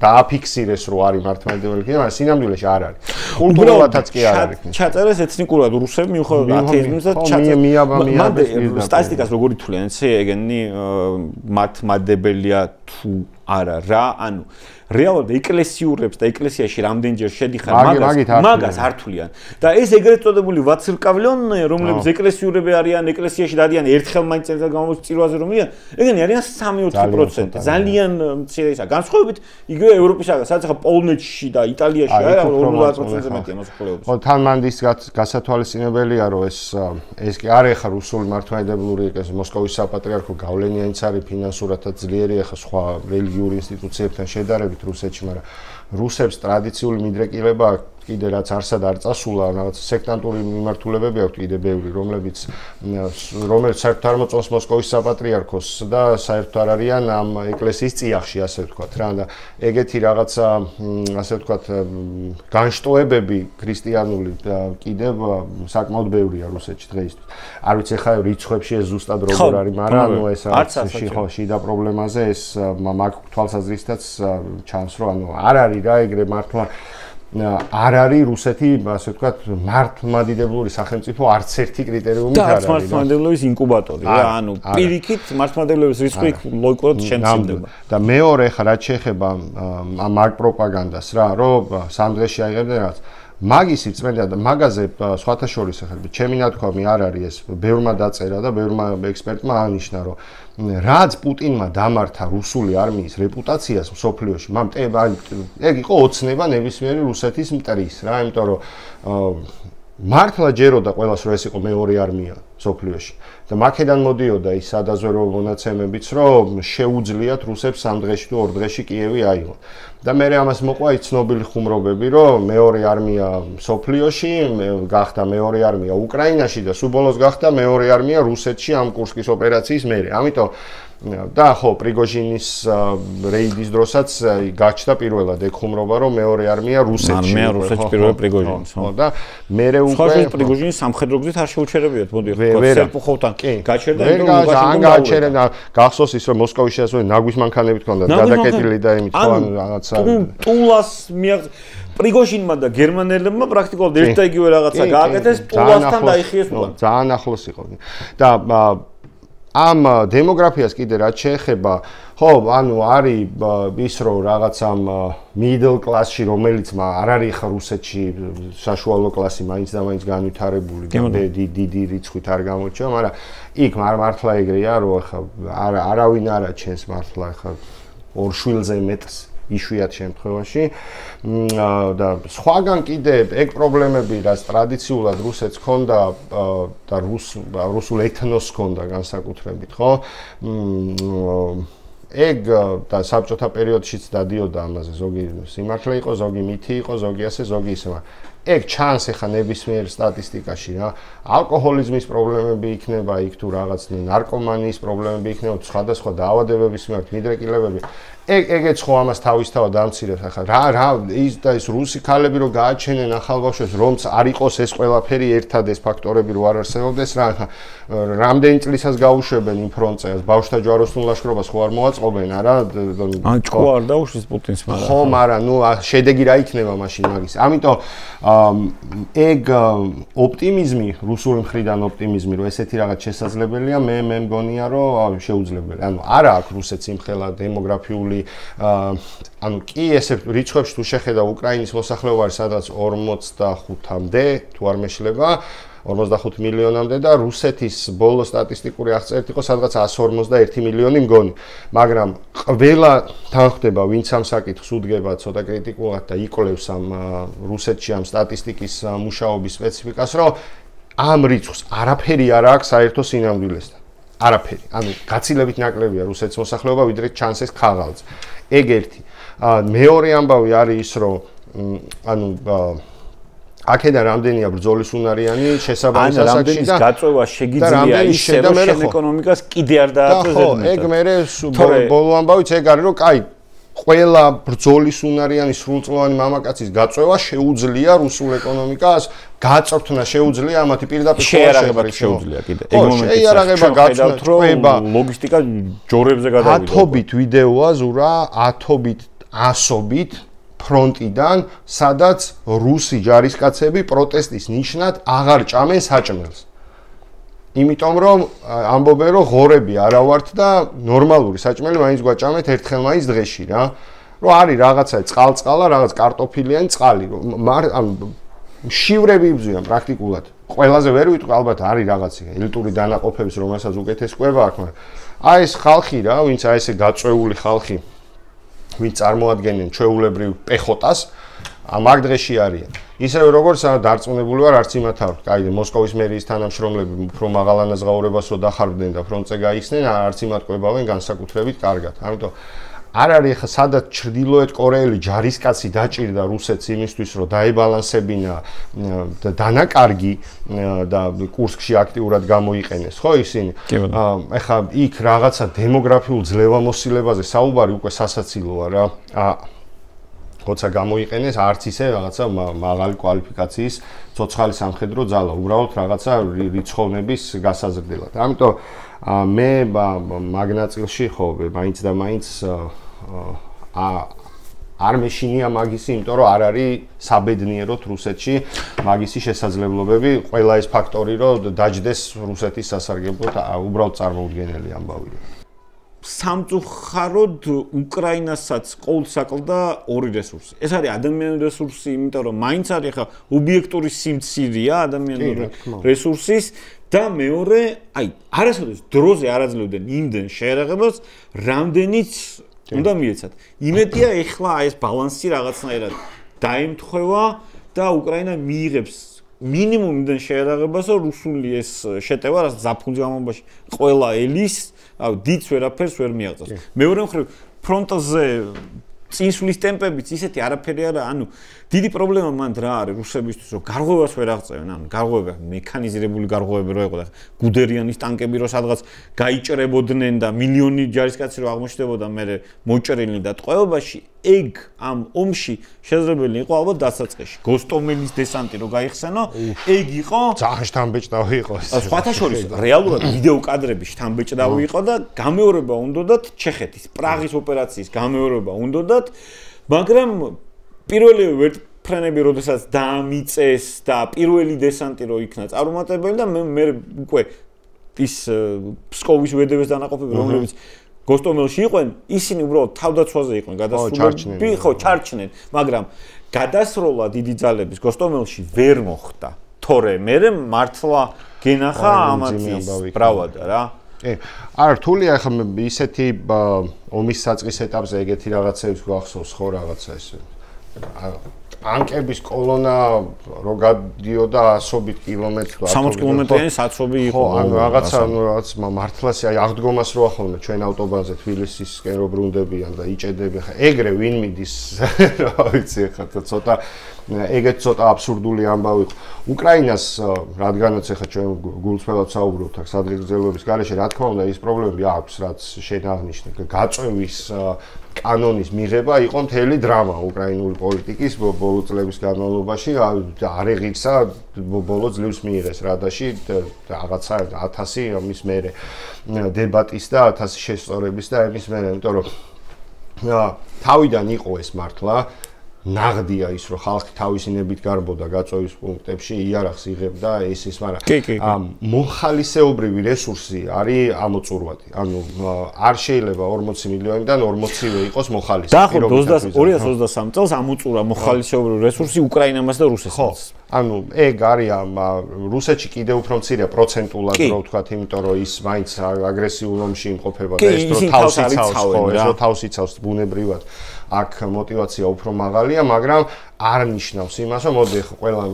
დააფიქსირეს, რომ არის მართლმადიდებელი კიდე, მაგრამ სინამდვილეში არ არის. კულტურალათაც კი არ არის. ჩაწერეს ეთნიკურად რუსები მიუხედავად ათეიზმის და ჩაწერეს. სტატისტიკას როგორ ითვლიან, ეგენი მართლმადიდებელია თუ არა რა, ანუ რეალურად ეკლესიურებს და ეკლესიაში რამდენჯერ შედიხარ მაგას არ თვლიან. და ეს ეგრეთ წოდებული ვაცილკავლიონნი, რომლებიც ეკლესიურები არიან, ეკლესიაში დადიან ერთხელ მაინც წელიწად განმავლობაში წირვაზე რომ მიან, ეგენი არიან 3-4%. ძალიან მცირე ისა. განსხვავებით იგივე ევროპისაგან, სადაც ახლა პოლონეთში და იტალიაში არა 50%-ზე მეტია მოსახლეობის. ხო, თან მანდის გასათვალისწინებელია, რომ ეს კი არ ეხა რუსული მართლმადიდებლური ეკლესია, მოსკოვის საპატრიარქო გავლენიანიც არის ფინანსურადაც ძლიერი, ეხა სხვა რელიგიური ინსტიტუციებთან შედარებით რუსეთში, მაგრამ რუსებს ტრადიციული მიდრეკილება კიდე რაც არსად არ წასულა, რაღაც სექტანტური მიმართულებები აქვს კიდე ბევრი, რომელიც საერთოდ არ მოწონს მოსკოვის საპატრიარქოს და საერთოდ არ არიან ამ ეკლესიის წიაღში, ასე ვთქვათ რა, და ეგეთი რაღაცა, ასე ვთქვათ, განშტოებები ქრისტიანული კიდევ საკმაოდ ბევრია რუსეთში დღეისთვის. არ ვიცი ხა რიცხვებში ეს ზუსტად როგორ არის, მაგრამ ანუ ეს შიდა პრობლემაზე ეს მაგ თვალსაზრისითაც ჩანს, რომ ანუ არ არის რა ეგრე მართლა არ არის რუსეთი, ასე ვთქვათ, მართლმადიდებლური სახელმწიფო არც ერთი კრიტერიუმით არ არის. და მართლმადიდებლობის ინკუბატორი რა, ანუ პირიქით მართლმადიდებლობის რისკი ლოგიკურად შემცირდება. და მეორე ხა რაც შეეხება მაგ პროპაგანდას რა, რომ სამ დღეში აიღებდნენ რაღაც მაგისი წმენდა და მაგაზე სხვათა შორის ახლა ჩემი ნათქვამი არ არის ეს ბევრმა დაწერა და ბევრმა ექსპერტმა ანიშნა რომ რაც პუტინმა დამართა რუსული არმიის რეპუტაციას მსოფლიოში ეგ იყო ოცნება ნებისმიერი რუსეთის მტრის რა იმიტომ რომ მართლა ჯეროდა ყველას რომ ეს იყო მეორე არმია მსოფლიოში და მაქედან მოდიოდა ის სადაზვერვო მონაცემებიც რომ შეუძლიათ რუსებს სამ დღეში თუ ორ დღეში კიევი აიღონ და მე ამას მოყვა ის ცნობილი ხუმრობები რომ მეორე არმია მსოფლიოში გახდა მეორე არმია უკრაინაში და სულ ბოლოს გახდა მეორე არმია რუსეთში ამ კურსკის ოპერაციის მერე ამიტომ და ხო პრიგოჟინის რეიდის დროსაც გაჩნდა პირველად ეგ ხუმრობა რომ მეორე არმია რუსეთში არმია რუსეთში პირველ პრიგოჟინს ხო და მერე უკვე სხვა პრიგოჟინის სამხედრო გზით არ შეუჩერებიათ მოდი სერპუხოვთან გაჩერდა ან გაჩერდა გახსოვს ის რომ მოსკოვში ასე ნაგვის მანქანებით ჰქონდა გადაკეტილი და იმით ხო რაღაცა ტულას პრიგოჟინმა და გერმანელებმა პრაქტიკულად ერთ და იგივე რაღაცა გააკეთეს ტულასთან დაიხიეს უკან ძალიან ახლოს იყო და ამ დემოგრაფიას კიდე რაც შეეხება, ხო, ანუ არის ის რომ რაღაც ამ middle class-ში რომელიც არ არის ხა რუსეთში საშუალო კლასი მაინც და მაინც განვითარებული და დიდი რიცხვით არ გამოჩნდა, მაგრამ იქ მართლა ეგრეა რომ ხა არავინ არა ჩენს მართლა ხა ორ შვილზე მეტს იშვიათ შემთხვევაში და სხვაგან კიდე ეგ პრობლემები რაც ტრადიციულად რუსეთს ჰქონდა და რუსულ ეთნოსს ჰქონდა განსაკუთრებით ხო ეგ და საბჭოთა პერიოდშიც დადიოდა ამაზე ზოგი სიმართლე იყო ზოგი მითი იყო ზოგი ასე ზოგი ისე ეგ ჩანს ახლა ნებისმიერ სტატისტიკაში რა ალკოჰოლიზმის პრობლემები იქნება იქ თუ რაღაც ნარკომანიის პრობლემები იქნება სხვადასხვა დაავადებების მიმართ მიდრეკილებები ეგეც ხო ამას თავისთავად ამცირებს ახლა რა ის და ის რუსი ქალები რო გააჩენენ ახალბავშვებს რომც არ იყოს ეს ყველაფერი ერთად ეს ფაქტორები რო არ არსებობდეს რა ახლა რამდენი წლისას გაუშვებენ იმ ფრონტზე ბავშვთა ჯვაროსნულ ლაშქრობას ხო არ მოაწყობენ არა ან ჭკუა არ დაუშვეს პუტინს მაგრამ ხო მაგრამ ნუ შედეგი რა იქნება მაშინ მაგის ამიტომ ეგ ოპტიმიზმი რუსული მხრიდან ოპტიმიზმი რომ ესეთი რაღაც შესაძლებელია მე მგონია რომ შეუძლებელი ანუ არა აქვს რუსეთს იმხელა დემოგრაფიული ანუ კი ესე რიცხვებში თუ შეხედა უკრაინის მოსახლეობა არის სადღაც 45-მდე თუ არ მეშლება 45 მილიონამდე და რუსეთის ბოლო სტატისტიკური აღწერით იყო სადღაც 151 მილიონი მგონი მაგრამ ყველა თანხდება ვინც ამ საკითხს უდგება ცოტა კრიტიკულად და იკვლევს ამ რუსეთში ამ სტატისტიკის მუშაობის სპეციფიკას რომ ამ რიცხვს არაფერი არ აქვს საერთო სინამდვილესთან არაფერი ანუ გაცილებით ნაკლებია რუსეთის მოსახლეობა ვიდრე ჩანს ეს ქაღალდზე ეგ ერთი მეორე ამბავი არის ის რომ ანუ აქედან რამდენია ბრძოლის უნარიანი შესაბამის ასაკში და გაწევა შეგიძლია ისე რომ შენ ეკონომიკას კიდე არ დააწესებინოთ. ხო, ეგ მე ბოლო ამბავიც ეგ არის რომ კაი ყველა ბრძოლის უნარიანი სრულწლოვანი მამაკაცის გაწევა შეუძლია რუსულ ეკონომიკას, გაწვრთნა შეუძლია ამათი პირდაპირ შეიარაღება შეუძლია კიდე. ეგ მომენტიც შეიარაღება გაწვრთნა, ლოგისტიკა ჯორებზე გადავიდა. ათობით ვიდეოა ზურა, ათობით, ასობით ფრონტიდან, სადაც რუსი ჯარისკაცები პროტესტის ნიშნად აღარ ჭამენ საჭმელს. იმიტომ რომ ამბობენ რომ ღორები არა ვართ და ნორმალური საჭმელი მაინც გვაჭამეთ ერთხელ მაინც დღეში რა. რომ არის რაღაცა წყალ-წყალა, რაღაც კარტოფილიანი წყალი, შივრები იბრძვიან პრაქტიკულად. ყველაზე ვერ ვიტყვი, ალბათ არის რაღაცა ელიტური დანაყოფების, რომელსაც უკეთეს კვება აქვს, მაგრამ აი ეს ხალხი რა, ვინც აი ესე გაწვეული ხალხი, ვინც წარმოადგენენ ჩვეულებრივ პეხოტას, მაგ დღეში არიან. ისევე როგორც დარწმუნებული ვარ, არც იმათ არ, კაი, მოსკოვის მერიის თანამშრომლები უფრო მაღალ ანაზღაურებასო დახარბდნენ და ფრონტზე გაიხსნენ, არც იმათ ყვებავენ განსაკუთრებით კარგად. ამიტომ არ არის ხა სადაც ჩრდილოეთ კორეელი ჯარისკაცი დაჭირდა რუსეთს იმისთვის, რომ დაებალანსებინა დანაკარგი და კურსკში აქტიურად გამოიყენეს, ხო ისინი? ეხა იქ რაღაცა დემოგრაფიულ ძლევამოსილებაზე საუბარი უკვე სასაცილოა რა. როცა გამოიყენეს არც ისე რაღაცა მაღალი კვალიფიკაციის ცოცხალი სამხედრო ძალა, უბრალოდ რაღაცა რიცხოვნების გასაზრდელად. ამიტომ მე მაგნაწილში ხო, მაინც და მაინც არ მეშინია მაგისი, იმიტომ რომ არ არის საბედნიეროდ რუსეთში მაგისი შესაძლებლობები, ყველა ეს ფაქტორი რომ დაჯდეს რუსეთის სასარგებლოდ, უბრალოდ წარმოუდგენელი ამბავია. სამწუხაროდ უკრაინასაც ყოველს აკლდა ორი რესურსი. ეს არის ადამიანური რესურსი, იმიტომ რომ მაინც არის ხა ობიექტური სიმცირეა ადამიანური რესურსის და მეორე, აი, არასოდეს დროზე არ აძლევდნენ იმდენ შეერაღებას, რამდენიც უნდა მიეცათ. იმედია ეხლა აი ეს ბალანსი რაღაცნაირად დაემთხვევა და უკრაინა მიიღებს მინიმუმ იმდენ შეერაღებას, რომ რუსული ეს შეტევა, რაც ზაფხულის განმავლობაში ყველა ელის დიდს ვერაფერს ვერ მიაღწევს. მეორე მხრივ ფრონტზე წინსვლის ტემპებიც ისეთი არაფერი არა, ანუ დიდი პრობლემა მანდ რა არის რუსებისთვის, რომ გარღვევას ვერ აღწევენ, ანუ გარღვევა მექანიზირებული გარღვევები რო იყო და გუდერიანის ტანკები რო სადღაც გაიჭრებოდნენ და მილიონი ჯარისკაცი რო აღმოჩნდებოდა მე მოჭრილი და ტყვეობაში, ეგ ამ ომში შესაძლებელი იყო ალბათ დასაწყისში. გოსტომელის დესანტი რო გაიხსენო, ეგ იყო ძალიან შთამბეჭდავი იყო ეს. სხვათა შორის რეალურად ვიდეო კადრები შთამბეჭდავი იყო და გამეორება უნდათ ჩეხეთის, პრაღის ოპერაციის გამეორება უნდათ, მაგრამ პირველი ვერტფრენები როდესაც დაამიწეს და პირველი დესანტი რო იქნა წარუმატებელი და მე უკვე ის ფსკოვის ვედევეს დანაყოფები რომლებიც გოსტომელში იყვნენ, ისინი უბრალოდ თავდაცვაზე იყვნენ გადასულები, ხო, ჩარჩნენ, მაგრამ გადასროლა დიდი ძალების გოსტომელში ვერ მოხდა. თორე მე მართლა გენახა ამათის ბრავადა რა. არა რთულია ხა ისეთი ომის საწყის ეტაპზე ეგეთი რაღაცებს გვახსოვს ხო რაღაცა ესე. ტანკების კოლონა რო გადიოდა ასობით კილომეტრს 60 კილომეტრიანი საცობი იყო. ხო, ანუ რაღაც მართლაც აი აღდგომას რო ახალმე ჩვენ ავტობანზე თბილისისკენ რო ბრუნდებიან და იჭედები ხა ეგრე ვინ მიდის რა ვიცი ხა ცოტა ეგეთ ცოტა აბსურდული ამბავი იყო. უკრაინას რადგანაც ახლა ჩვენ გულწრფელად საუბრობთ აქ სადღეგრძელოების გარეშე, რა თქმა უნდა ის პრობლემები აქვს, რაც შენ აღნიშნე, გაწევის კანონის მიღება იყო მთელი დრამა უკრაინული პოლიტიკის ბოლო წლების განმავლობაში, არ ეღირსა ბოლო ძლივს მიიღეს რადაში რაღაცა 1000 ამის მერე დებატის და 1000 შესწორების და ამის მერე, იმიტომ რომ თავიდან იყო ეს მართლა ნაღდია ის რომ ხალხი თავისინებით გარბოდა გაწევის პუნქტებში იარაღს იღებდა ეს მაგრამ მოხალისეობრივი რესურსი არის ამოწურვადი. ანუ არ შეიძლება 40 მილიონიდან 40-ვე იყოს მოხალისე. დაახლოებით 2023 წელს ამოწურა მოხალისეობრივი რესურსი უკრაინამაც და რუსეთსაც. ანუ ეგ არის რუსეთში კიდევ უფრო მცირეა პროცენტულად რო ვთქვათ, იმიტომ რომ ის მაინც აგრესიულ ომში იმყოფება და ეს რო თავს იცავს, ხო, ეს რო თავს იცავს ბუნებრივად. აქ мотивация უფრო მაღალია, მაგრამ არ ნიშნავს იმას, რომ მოდი ხო ყველა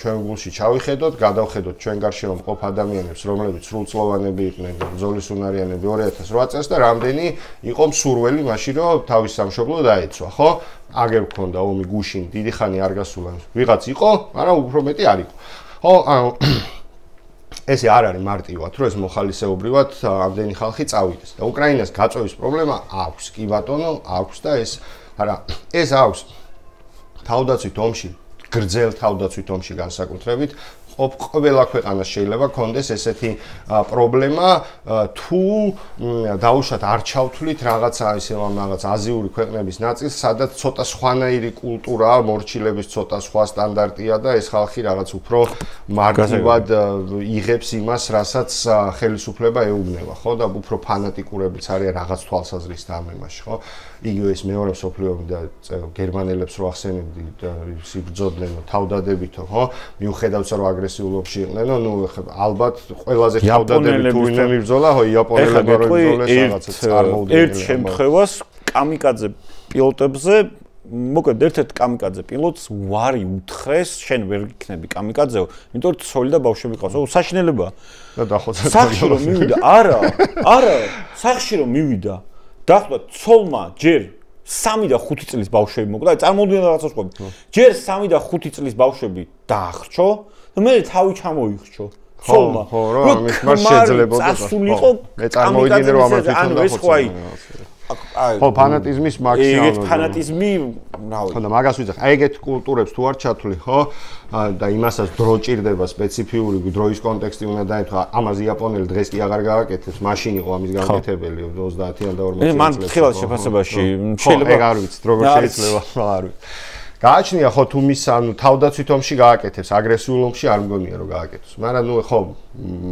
ჩვენ გულში ჩავიხედოთ, გადავხედოთ ჩვენ გარშემო მყოფ ადამიანებს, რომლებიც სრულწლოვანები იყვნენ, ბრძოლის უნარიანები 2008 წელს და რამდენი იყო მსურველი მაშინ, რომ თავის სამშობლო დაეცვა, ხო? აგერ გქონდა ომი გუშინ, დიდი ხანი არ გასულა. ვიღაც იყო, მაგრამ უფრო მეტი არ იყო. ხო, ესე არ არის მარტივად, რომ ეს მოხალისეობრივად ამდენი ხალხი წავიდეს. და უკრაინას გაწევის პრობლემა აქვს, კი ბატონო, აქვს და ეს აქვს თავდაცვით ომში, გრძელ თავდაცვით ომში განსაკუთრებით ყველა ქვეყანას შეიძლება კონდეს ესეთი პრობლემა თუ დაუშვათ არ ჩავთვლით რაღაცა აზიური ქვეყნების ნაწილს, სადაც ცოტა სხვანაირი კულტურაა, მორჩილების ცოტა სხვა სტანდარტია და ეს ხალხი რაღაც უფრო მარტივად იღებს იმას, რასაც ხელისუფლება ეუბნება, ხო? და უფრო ფანატიკურებიც არიან რაღაც თვალსაზრისით ამ იმაში, ხო? იგივე ეს მეორე მსოფლიო ომი და გერმანელებს რო ახსენებდი სიბრძოდნენ თავდადებითო, ხო? მიუხედავად რომ აგრესიულ ომში იყვნენ, ნუ ალბათ ყველაზე თავდადებით თუ ვინმე მიბრძოლა, ხო, იაპონელებმა რო იბრძოლეს რაღაცა წარმოუდგენელი. ერთ შემთხვევას კამიკაძე პილოტებზე მოკლედ ერთ-ერთ კამიკაძე პილოტს ვარი უთხრეს, შენ ვერ გიქნები კამიკაძეო, იმიტომ რომ ცოლი და ბავშვები ყავს. საშინელებაა. და დახოცა სახში რომ მივიდა, არა, სახში რომ მივიდა. დახვდა ცოლმა ჯერ 3 და 5 წლის ბავშვები მოკლა, წარმოვიდნენ რაღაცა სხვა. ჯერ 3 და 5 წლის ბავშვები დაახრჩო და მე თავი ჩამოიხრჩო. ცოლმა. ხო, რა, ამის მას შეძლებოდა. მე წარმოვიდნენ რომ ამას თვითონ დახოცა. ხო, ფანატიზმის მაქსიმუმი. ეგეთ ფანატიზმი, რავი. ხო და მაგას ვიძახ. აი ეგეთ კულტურებს თუ არ ჩათვლი, ხო? და იმასაც დრო ჭირდება სპეციფიური დროის კონტექსტი უნდა დაეთქვა. ამაზე იაპონელი დღეს კი აღარ გააკეთებს, მაშინ იყო ამის გაკეთებელი 30-იან და 40-იან წლებში. მან ხილად შეფასებაში შეიძლება ეგ არ ვიცით, როგორ შეიძლება, არ ვიცით. გააჩნია ხო თუ მის თავდაცვით ომში გააკეთებს, აგრესიულ ომში არ მგონია რომ გააკეთოს. მაგრამ ნუ ხო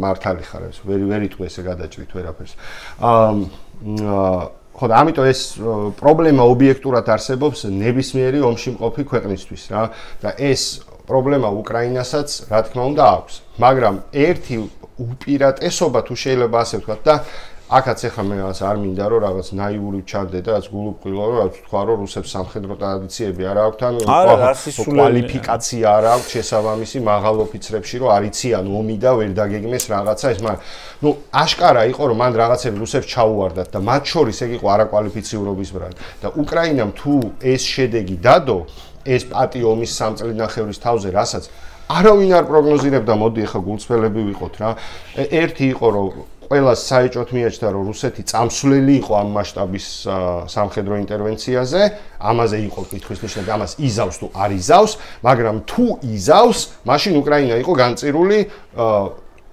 მართალი ხარ ეს, ვერ იტყვი ესე გადაჭრით ვერაფერს. ხო და ამიტომ ეს პრობლემა ობიექტურად არსებობს ნებისმიერი ომში მყოფი ქვეყნისთვის რა და ეს პრობლემა უკრაინასაც რა თქმა უნდა აქვს მაგრამ ერთი უპირატესობა თუ შეიძლება ასე ვთქვათ და აქაც ახლა მე რაღაც არ მინდა რომ რაღაც ნაიური ჩანდე და რაც გულუბრყვილო რომ რაც თქვა რომ რუსებს სამხედრო ტრადიციები არ აქვთ ან კვალიფიკაცია არ აქვთ შესაბამისი მაღალ ოფიცრებში რომ არიციან ომი და ვერ დაგეგმეს რაღაცა ეს მაგრამ ნუ აშკარა იყო რომ მან რაღაცები რუსებს ჩაუვარდათ და მათ შორის ეგ იყო არაკვალიფიციურობის ბრალ და უკრაინამ თუ ეს შედეგი დადო ეს პატი ომის 3 წლინახევრის თავზე რასაც არავინ არ პროგნოზირებდა მოდი ახლა გულწრფელები ვიყოთ რა ერთი იყო რომ ყველას საეჭვოდ მიაჩნდა რომ რუსეთი წამსვლელი იყო ამ მასშტაბის სამხედრო ინტერვენციაზე, ამაზე იყო კითხვის ნიშნა და ამას იზავს თუ არ იზავს, მაგრამ თუ იზავს, მაშინ უკრაინა იყო განწირული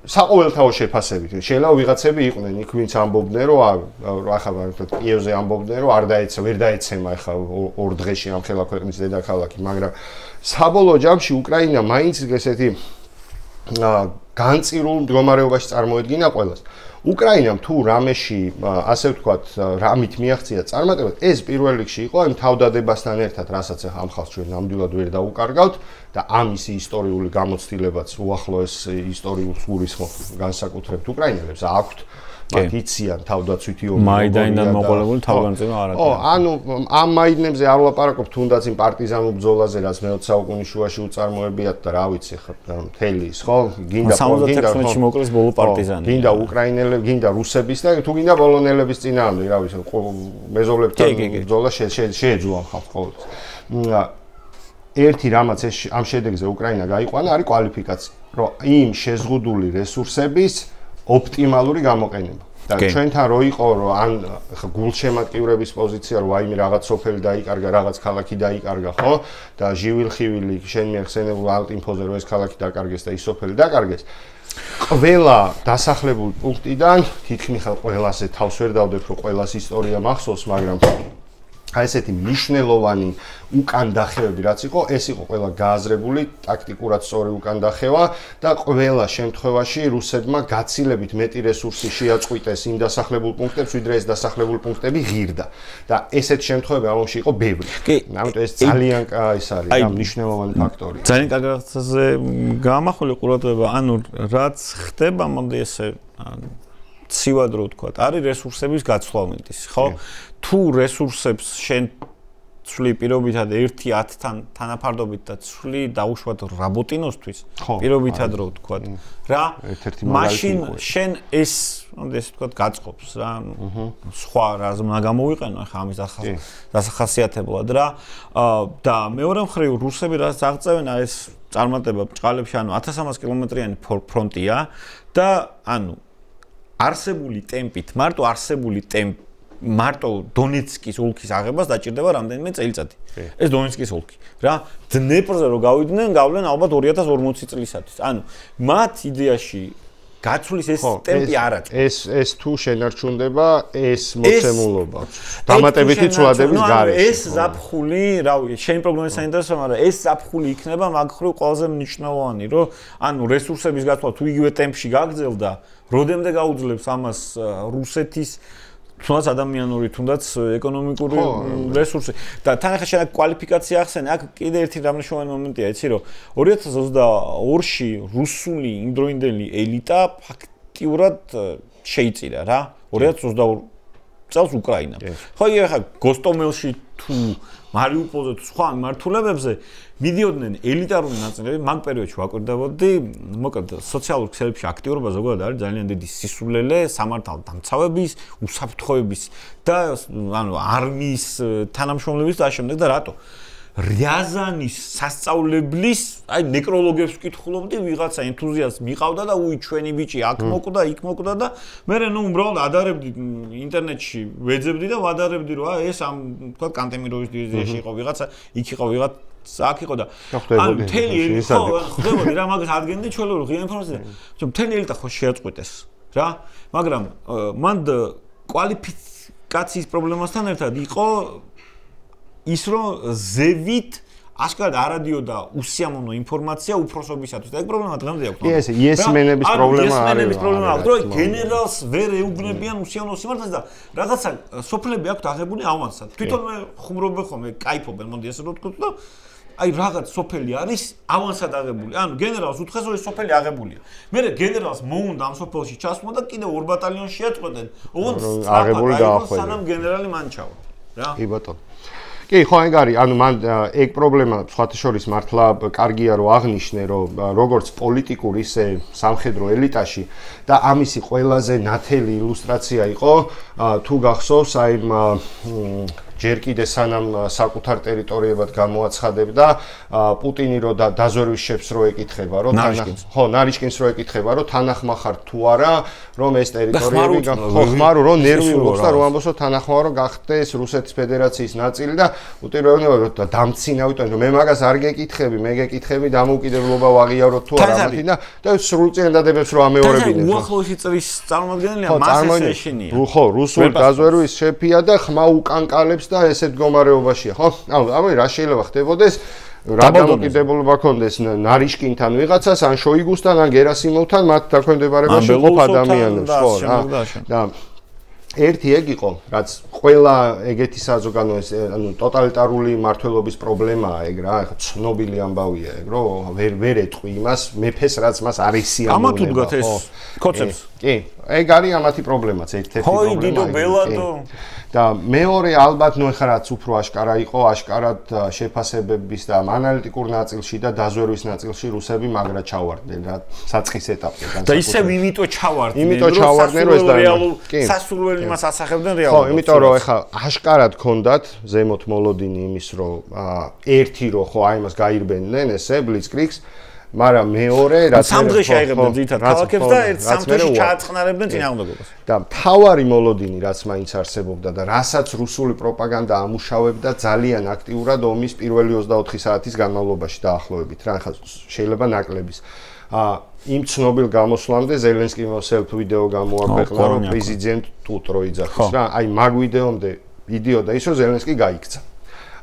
საყოველთაო შეფასებით. შეიძლება ვიღაცები იყვნენ იქ ვინც ამბობდნენ რომ ახლა კიევზე ამბობდნენ რომ ვერ დაეცემა ახლა 2 დღეში ამ ხელა ქვეყნის დედაქალაქი, მაგრამ საბოლოო ჯამში უკრაინა მაინც ესეთი განწირულ მდგომარეობაში წარმოედგინა ყველას. უკრაინამ თუ რამეში, ასე ვთქვათ, რამით მიაღწია წარმატებად, ეს პირველ რიგში იყო იმ თავდადებასთან ერთად, რასაც ახლა ამ ხალხს ჩვენ ნამდვილად ვერ დაუკარგავთ და ამის ისტორიული გამოცდილებაც უახლოეს ისტორიულ სულისხმობს განსაკუთრებით უკრაინელებს აქვთ. მათ იციან თავდაცვითი ომი მაიდანიდან მოყოლებული თავგანწირვა არ აქვს. ანუ ამ მაიდნებზე არ ვლაპარაკობ თუნდაც იმ პარტიზანულ ბრძოლაზე, რაც მე-20 საუკუნის შუაში უწარმოებიათ და რა ვიცი ხა მთელი ის, ხო? გინდა 76-ში მოკლეს ბოლო პარტიზანი. გინდა უკრაინელები, გინდა რუსების და თუ გინდა პოლონელების წინააღმდეგ, რა ვიცი, მეზობლებთან ბრძოლა შეეძლო ხალხს ყოველთვის. ერთი რამაც ამ შედეგზე უკრაინა გაიყვანა არის კვალიფიკაცია, რომ იმ შეზღუდული რესურსების ოპტიმალური გამოყენება. და ჩვენთან რო იყო რომ ან გულშემატკივრების პოზიცია რომ აიმე რაღაც სოფელი დაიკარგა, რაღაც ქალაქი დაიკარგა, ხო? და ჟივილხივილი შენ მიახსენებულ ალტინფოზე რომ ეს ქალაქი დაკარგეს და ის სოფელი დაკარგეს. ყველა დასახლებულ პუნქტიდან თითქმის ყველასე თავს ვერ დავდებ რომ ყველას ისტორია მახსოვს, მაგრამ აი ესეთი მნიშვნელოვანი უკან დახევები რაც იყო, ეს იყო ყველა გააზრებული, ტაქტიკურად სწორი უკან დახევა და ყველა შემთხვევაში რუსებმა გაცილებით მეტი რესურსი შეაწყვიტეს იმ დასახლებულ პუნქტებს, ვიდრე ეს დასახლებულ პუნქტები ღირდა. და ესეთ შემთხვევები ამაში იყო ბევრი. ამიტომ ეს ძალიან ის არის, რა მნიშვნელოვანი ფაქტორია. ძალიან კაგაზზე გამახული ყურადღება, ანუ რაც ხდება, მოდი ესე ცივად რო ვთქვა, არის რესურსების გაცვლა მინდის, ხო? თუ რესურსებს შენ ცვლი პირობითად 1-10-თან თანაფარდობით და ცვლი დაუშვათ რაბოტინოსთვის პირობითად რო ვთქვათ რა მაშინ შენ ეს ესე ვთქვათ გაწყობს რა სხვა რას უნდა გამოვიყენო ხა ამის დასახასიათებლად რა და მეორე მხრივ რუსები რაც აღწევენ ეს წარმატება ბჭყალებში ანუ 1300 კილომეტრიანი ფრონტია და ანუ არსებული ტემპით მარტო დონეცკის ოლქის აღებას დაჭირდება რამდენიმე წელიწადი. ეს დონეცკის ოლქი. რა, დნეპრზე რო გავიდნენ, გავლენ ალბათ 2040 წლისათვის. ანუ მათ იდეაში გაცვლის ეს ტემპი არ აქვს. ეს თუ შენარჩუნდება ეს მოცემულობა. დამატებითი ცვლადების გარეშე. ეს ზაფხული, რავი, შენი პროგნოზი საინტერესოა, მაგრამ ეს ზაფხული იქნება მაგხრივ ყველაზე მნიშვნელოვანი, რომ ანუ რესურსების გაცვლა თუ იგივე ტემპში გაგრძელდა, როდემდე გაუძლებს ამას რუსეთის თუნდაც ადამიანური, თუნდაც ეკონომიკური რესურსი და თან ახლა შენ კვალიფიკაცია ახსენე, აქ კიდე ერთი დამნაშავენი მომენტია, იცი რომ 2022-ში რუსული იმდროინდელი ელიტა ფაქტიურად შეიწირა რა 2022 წელს უკრაინამ. ხო, ახლა გოსტომელში თუ მარიუპოლზე თუ სხვა მიმართულებებზე მიდიოდნენ ელიტარული ნაწილები, მაგ პერიოდში ვაკვირდებოდი, მოკლედ სოციალურ ქსელებში აქტიურობა ზოგადად არის ძალიან დიდი სისულელე სამართალ დამცავების, უსაფრთხოების და ანუ არმიის თანამშრომლების და ამავდროულად და რატო? რიაზანის სასწავლებლის, აი ნეკროლოგებს ვკითხულობდი, ვიღაცა ენთუზიასტი მიყავდა და უი ჩვენი ბიჭი აქ მოკვდა, იქ მოკვდა და მე ნუ უბრალოდ ადარებდი ინტერნეტში, ვეძებდი და ვადარებდი რომ ეს ამ თქვა კანტემიროვის დივიზიაში იყო ვიღაცა, იქ იყო ვიღაცა აქ იყო და ანუ მთელი ხდებოდი რა მაგას ადგენდი ჩვენო ღია ინფორმაცია. მთელი ელიტა ხო შეაწყვეტეს რა, მაგრამ მან კვალიფიკაციის პრობლემასთან ერთად იყო ის რომ ზევით აშკარად არადიოდა უსიამოვნო ინფორმაცია უფროსობისათვის და ეგ პრობლემა დღემდე აქვს. კი ეს იესმენების პრობლემა არის. იესმენების პრობლემა აქვს, რომ გენერალს ვერ ეუბნებიან უსიამოვნო სიმართლეს და რაღაცა სოფლები აქვთ აღებული ავანსად. თვითონ მე ხუმრობენ ხოლმე, кайფობენ, მოდი ესე რომ ვთქვათ და აი რაღაც სოფელი არის ავანსად აღებული. ანუ გენერალს უთხრეს რომ ეს სოფელი აღებულია. მე გენერალს მოუნდა ამ სოფელში ჩასვლა და კიდე 2 ბატალიონს შეაწყვეტენ. ოღონდ აღებული დაახვედა. სანამ გენერალი მან ჩავა. რა? კი ბატონო. კი, ხო ეგარი, ანუ მან ეგ პრობლემა სხვათა შორის მართლა კარგია რომ აღნიშნე, რომ როგორც პოლიტიკურ ისე სამხედრო ელიტაში და ამისი ყველაზე ნათელი ილუსტრაცია იყო თუ გახსოვს აი ჯერ კიდე სანამ საკუთარ ტერიტორიებად გამოაცხადებდა პუტინი რო დაზვერვის რო ეკითხება რომ ხო ნარიშკინს რო ეკითხება რომ თანახმახარ თუ არა რომ ეს ტერიტორიები ხო ხმარო რომ ნერვიულობს და რომ ამბობს რომ თანახმარო გახდეს რუსეთის ფედერაციის ნაწილი და უპირველესად რომ დამცინავით რომ მე მაგას არ გეკითხები მე გეკითხები დამოუკიდებლობა ვაღიაროთ თუ არა მათი და სრულწლიანდებებს რო ამეორებინებს უახლოესი წრის წარმომადგენელია მასეს ეშინია ხო რუსული დაზვერვის შეფია და ხმა უკანკალებს და ესეთ მდგომარეობაშია, ხო? ანუ რა შეიძლება ხდებოდეს? რა დამოკიდებულება ქონდეს ნარიშკინთან ვიღაცას, ან შოიგუსთან, ან გერასიმოვთან, მათ დაქვემდებარებაში ყოფ ადამიანებს, ხო? და ერთი ეგ იყო, რაც ყველა ეგეთი საზოგადოების, ანუ ტოტალიტარული მმართველობის პრობლემაა ეგ რა, ცნობილი ამბავია ეგ, რომ ვერ ეტყვი იმას, მეფეს რაც მას არ ისიამოვნება. ამათ უდგათ ეს კოცებს. კი, ეგ არის ამათი პრობლემაც, ერთ-ერთი პრობლემა. ხო, დიდო ბელადო. და მეორე ალბათ ნუ ეხლა რაც უფრო აშკარა იყო, აშკარად შეფასებების და ანალიტიკურ ნაწილში და დაზვერვის ნაწილში რუსები მაგრა ჩავარდნენ რა საწყის ეტაპზე და ისევ იმიტომ ჩავარდნენ, იმიტომ ჩავარდნენ რომ ეს რეალურ სასურველი მას ასახებდნენ რეალურად. ხო, იმიტომ რომ ეხლა აშკარად ქონდათ ზემოთ მოლოდინი იმის რომ ერთი რომ ხო აი მას გაირბენდნენ ესე ბლიცკრიგს მაგრამ მეორე რაც სამ დღეში აიღებდნენ ძირითადად ქალაქებს და ერთ სამ დღეში ჩააწყნარებდნენ წინააღმდეგობას. და მთავარი მოლოდინი რაც მაინც არსებობდა და რასაც რუსული პროპაგანდა ამუშავებდა ძალიან აქტიურად ომის პირველი 24 საათის განმავლობაში დაახლოებით რა ახლა შეიძლება ნაკლების იმ ცნობილ გამოსვლამდე ზელენსკიმ სელფ ვიდეო გამოაქვეყნა რომ პრეზიდენტ ტუტრო იძახის რა აი მაგ ვიდეომდე იდიოდა ის რომ ზელენსკი გაიქცა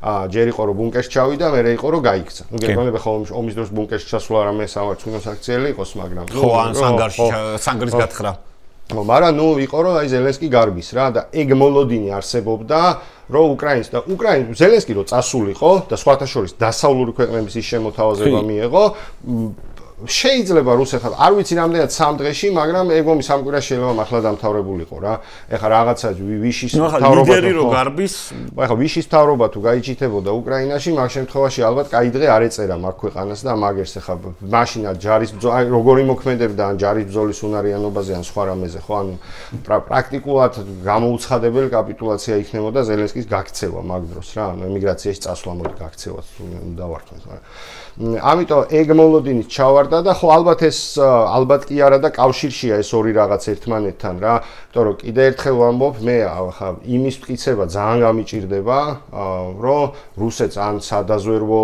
ჯერ იყო რომ ბუნკერში ჩავიდა, მერე იყო რომ გაიქცა. ნუ გეკონებია ხო ომის დროს ბუნკერში ჩასვლა რამე სამართლოს აქციელი იყოს, მაგრამ ხო ან სანგარის გათხრა. ხო, მაგრამ ნუ იყო რომ აი ზელენსკი გარბის რა და ეგ მოლოდინი არსებობდა, რომ უკრაინის და უკრაინის ზელენსკი რო წასულიყო და სხვათა შორის დასავლური ქვეყნების ის შემოთავაზება მიიღო შეიძლება რუსეთს არ ვიცი რამდენად 3 დღეში, მაგრამ ეგომი 3 კვირაში შეიძლება მართლა დამთავრებულიყო რა. ეხლა რაღაცა ვიშის მთავრობა ლიდერი რო გარბის, ეხლა ვიშის მთავრობა თუ გაიჭითებოდა უკრაინაში, მაგ შემთხვევაში ალბათ კაი დღე არ ეწერა მაგ ქვეყანას და მაგერს ეხლა მაშინა ჯარის როგორი მოქმედებდა ან ჯარის ბრძოლის უნარიანობაზე ან სხვა რამეზე, ხო, ანუ პრაქტიკულად გამოუცხადებელი კაპიტულაცია იქნებოდა ზელენსკის გაქცევა მაგ დროს რა, ანუ ემიგრაციაში წასვლა მოდი გაქცევა დავართმევთ, მაგრამ ამიტომ ეგ მოლოდინით ჩავარდა და ხო ალბათ კი არა და კავშირშია ეს ორი რაღაც ერთმანეთთან რა, იმიტომ რომ კიდე ერთხელ ვამბობ, მე ახლა იმის მტკიცება ძალიან გამიჭირდება, რომ რუსეთს ან სადაზვერვო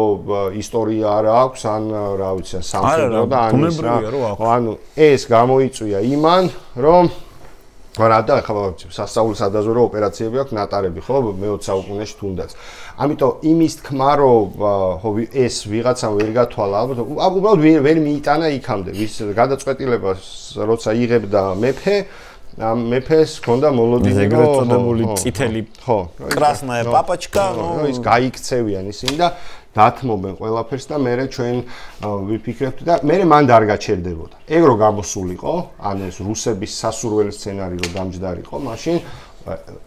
ისტორია არ აქვს, ან რა ვიცი, სამხედრო და ან ის რა. ანუ ეს გამოიწვია იმან, რომ მაგრამ და ახლა სასწაულის სადაზვერვო ოპერაციები აქვს ნატარები, ხო, მე-20 საუკუნეში თუნდაც. ამიტომ იმის თქმა, რომ ეს ვიღაცამ ვერ გათვალა, ალბათ უბრალოდ ვერ მიიტანა იქამდე, ვის გადაწყვეტილებას როცა იღებდა მეფე, მეფეს ჰქონდა მოლოდინი, რომ ეგრეთ წოდებული წითელი კრასნაია პაპაჩკა, ის გაიქცევიან ისინი და დათმობენ ყველაფერს და მე ჩვენ ვიფიქრებთ და მე მან არ გაჩერდებოდა. ეგ რო გამოსულიყო, ან ეს რუსების სასურველი სცენარი რო დამჯდარიყო,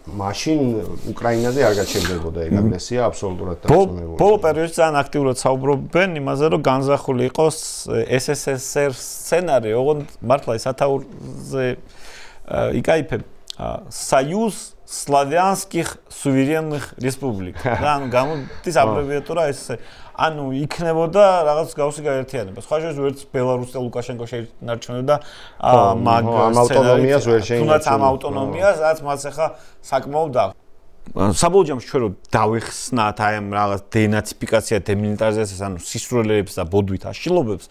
მაშინ უკრაინაზე არ გაჩერდებოდა ეგ აგრესია აბსოლუტურად დარწმუნებული. ბოლო პერიოდში ძალიან აქტიურად საუბრობენ იმაზე, რომ განზახული იყოს SSSR სცენარი, ოღონდ მართლა სათაურზე იკაიფებ Союз славянских суверенных республик. და ანუ გამოდის აბრევიატურა ეს ანუ იქნებოდა რაღაც გავსი გაერთიანება. სხვა შორის ვერც ბელარუსი და ლუკაშენკო შეინარჩუნებდა მაგ ავტონომიას ვერ შეინარჩუნებდა. თუნდაც ამ ავტონომიას, რაც მას ახლა საკმაოდ და საბოლოო ჯამში ჩვენ რო დავეხსნათ აი ამ რაღაც დენაციფიკაცია, დემილიტარიზაციას, ანუ სისრულეებს და ბოდვით აშლილობებს,